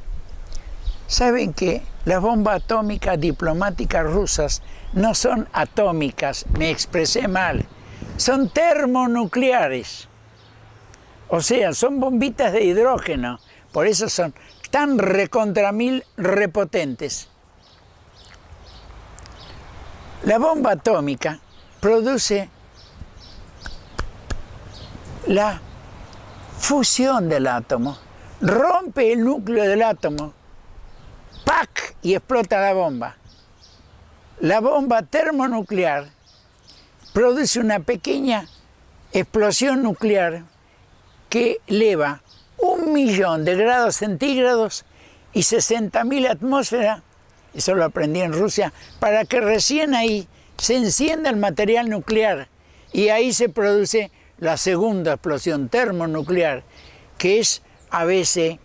Speaker 1: ¿Saben que las bombas atómicas diplomáticas rusas no son atómicas? Me expresé mal. Son termonucleares. O sea, son bombitas de hidrógeno. Por eso son tan recontra mil repotentes. La bomba atómica produce la fusión del átomo, rompe el núcleo del átomo, ¡pac! Y explota la bomba. La bomba termonuclear produce una pequeña explosión nuclear que eleva 1.000.000 de grados centígrados y 60.000 atmósferas, eso lo aprendí en Rusia, para que recién ahí se encienda el material nuclear y ahí se produce la segunda explosión termonuclear, que es a veces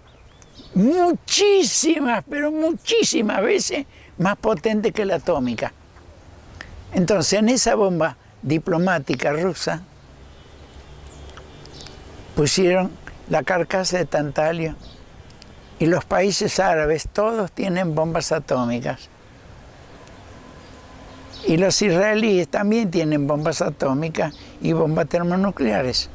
Speaker 1: muchísimas, pero muchísimas veces más potente que la atómica. Entonces, en esa bomba diplomática rusa pusieron la carcasa de tantalio y los países árabes todos tienen bombas atómicas. Y los israelíes también tienen bombas atómicas y bombas termonucleares.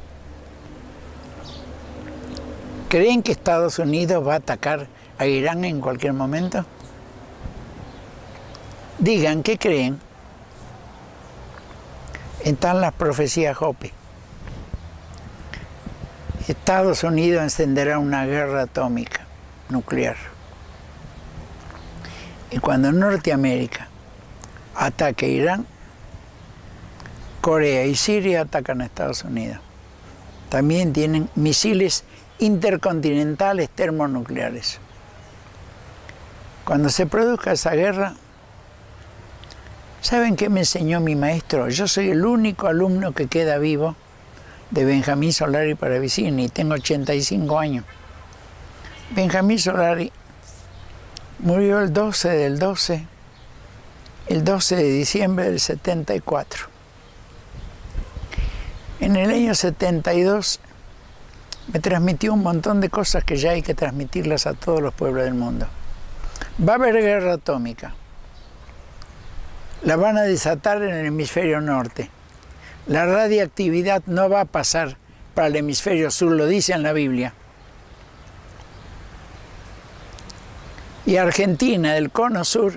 Speaker 1: ¿Creen que Estados Unidos va a atacar a Irán en cualquier momento? Digan, ¿qué creen? Están las profecías Jope. Estados Unidos encenderá una guerra atómica, nuclear. Y cuando Norteamérica ataque a Irán, Corea y Siria atacan a Estados Unidos. También tienen misiles intercontinentales termonucleares. Cuando se produzca esa guerra, ¿saben qué me enseñó mi maestro? Yo soy el único alumno que queda vivo de Benjamín Solari Paravicini, tengo 85 años. Benjamín Solari murió el 12 de diciembre del 74. En el año 72 me transmitió un montón de cosas que ya hay que transmitirlas a todos los pueblos del mundo. Va a haber guerra atómica. La van a desatar en el hemisferio norte. La radiactividad no va a pasar para el hemisferio sur, lo dice en la Biblia. Y Argentina, del cono sur,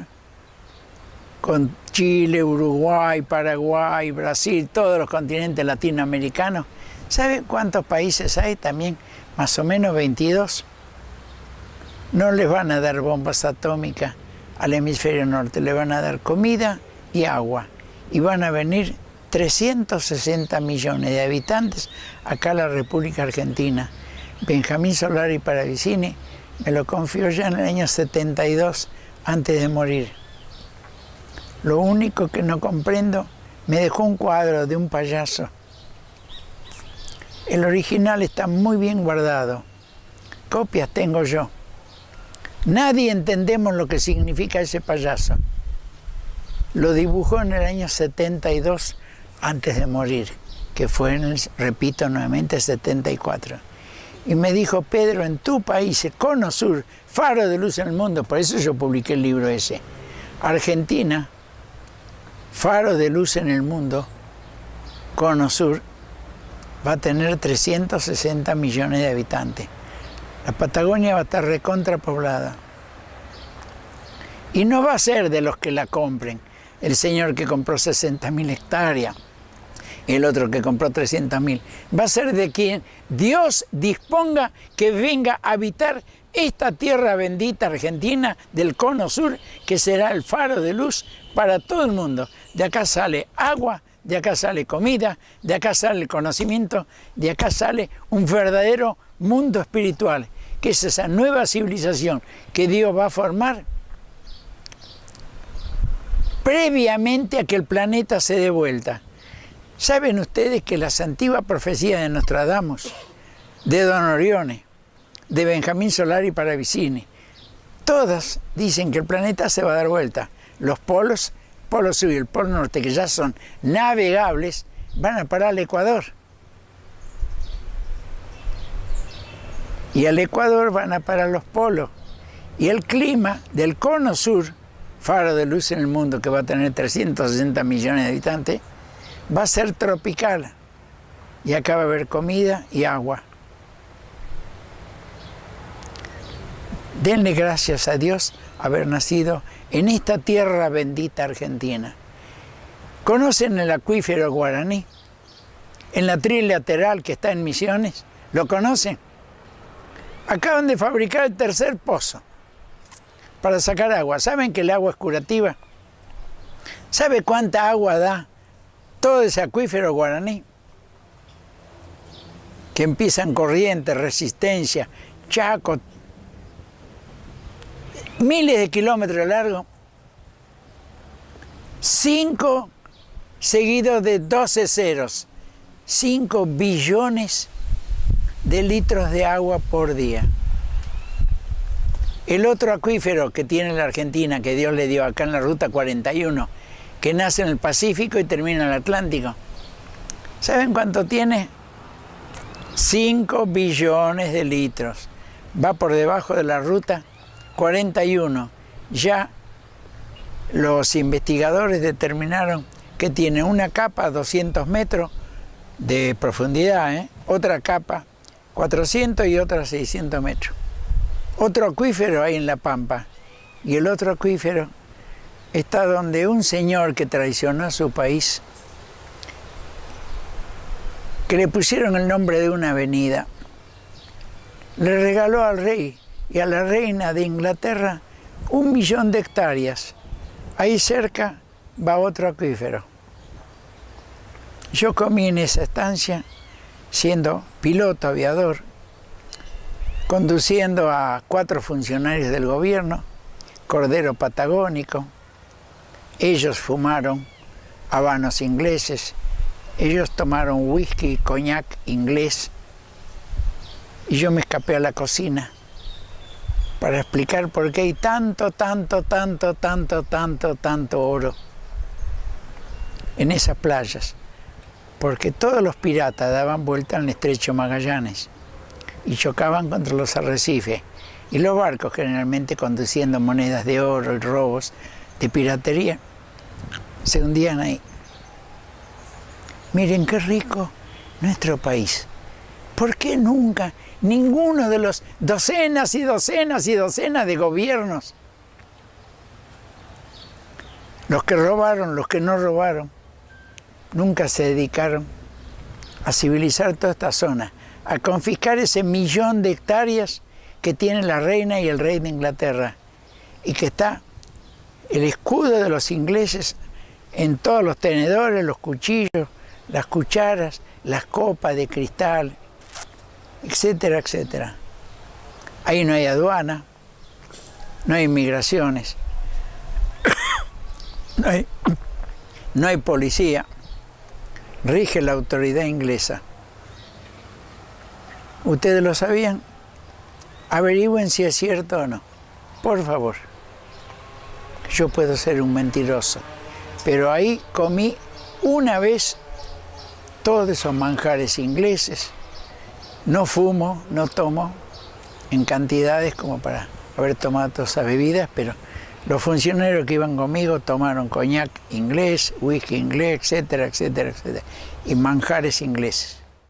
Speaker 1: con Chile, Uruguay, Paraguay, Brasil, todos los continentes latinoamericanos, ¿sabe cuántos países hay también? Más o menos 22. No les van a dar bombas atómicas al hemisferio norte, le van a dar comida y agua. Y van a venir 360 millones de habitantes acá a la República Argentina. Benjamín Solari Paravicini me lo confió ya en el año 72, antes de morir. Lo único que no comprendo, me dejó un cuadro de un payaso. El original está muy bien guardado. Copias tengo yo. Nadie entendemos lo que significa ese payaso. Lo dibujó en el año 72, antes de morir, que fue en el, repito nuevamente, 74. Y me dijo, Pedro, en tu país, el cono sur, faro de luz en el mundo, por eso yo publiqué el libro ese. Argentina, faro de luz en el mundo, cono sur, va a tener 360 millones de habitantes. La Patagonia va a estar recontrapoblada. Y no va a ser de los que la compren. El señor que compró 60.000 hectáreas, el otro que compró 300.000. Va a ser de quien Dios disponga que venga a habitar esta tierra bendita argentina del cono sur, que será el faro de luz para todo el mundo. De acá sale agua, de acá sale comida, de acá sale el conocimiento, de acá sale un verdadero mundo espiritual, que es esa nueva civilización que Dios va a formar previamente a que el planeta se dé vuelta. ¿Saben ustedes que las antiguas profecías de Nostradamus, de Don Orione, de Benjamín Solari Paravicini, todas dicen que el planeta se va a dar vuelta? Los polos, polo sur y el polo norte, que ya son navegables, van a parar al Ecuador. Y al Ecuador van a parar los polos. Y el clima del cono sur, faro de luz en el mundo, que va a tener 360 millones de habitantes, va a ser tropical. Y acá va a haber comida y agua. Denle gracias a Dios haber nacido en esta tierra bendita argentina. ¿Conocen el acuífero Guaraní? En la trilateral que está en Misiones, ¿lo conocen? Acaban de fabricar el tercer pozo para sacar agua. ¿Saben que el agua es curativa? ¿Sabe cuánta agua da todo ese acuífero Guaraní? Que empiezan Corrientes, Resistencia, Chaco, miles de kilómetros de largo. 5 seguidos de 12 ceros. 5 billones de litros de agua por día. El otro acuífero que tiene la Argentina, que Dios le dio acá en la Ruta 41, que nace en el Pacífico y termina en el Atlántico. ¿Saben cuánto tiene? 5 billones de litros. Va por debajo de la Ruta 41. Ya los investigadores determinaron que tiene una capa 200 metros de profundidad, otra capa 400 y otra 600 metros. Otro acuífero hay en La Pampa, y el otro acuífero está donde un señor que traicionó a su país, que le pusieron el nombre de una avenida, le regaló al rey y a la reina de Inglaterra 1 millón de hectáreas. Ahí cerca va otro acuífero. Yo comí en esa estancia, siendo piloto aviador, conduciendo a 4 funcionarios del gobierno, cordero patagónico. Ellos fumaron habanos ingleses, ellos tomaron whisky, coñac inglés, y yo me escapé a la cocina para explicar por qué hay tanto oro en esas playas. Porque todos los piratas daban vuelta al estrecho Magallanes y chocaban contra los arrecifes. Y los barcos, generalmente conduciendo monedas de oro y robos de piratería, se hundían ahí. Miren qué rico nuestro país. ¿Por qué nunca ninguno de los docenas y docenas y docenas de gobiernos, los que robaron, los que no robaron, nunca se dedicaron a civilizar toda esta zona, a confiscar ese 1 millón de hectáreas que tiene la reina y el rey de Inglaterra, y que está el escudo de los ingleses en todos los tenedores, los cuchillos, las cucharas, las copas de cristal, etcétera, etcétera. Ahí no hay aduana, no hay migraciones, no hay policía, rige la autoridad inglesa. ¿Ustedes lo sabían? Averigüen si es cierto o no, por favor. Yo puedo ser un mentiroso, pero ahí comí una vez todos esos manjares ingleses. No fumo, no tomo en cantidades como para haber tomado todas esas bebidas, pero los funcionarios que iban conmigo tomaron coñac inglés, whisky inglés, etcétera, etcétera, etcétera, y manjares ingleses.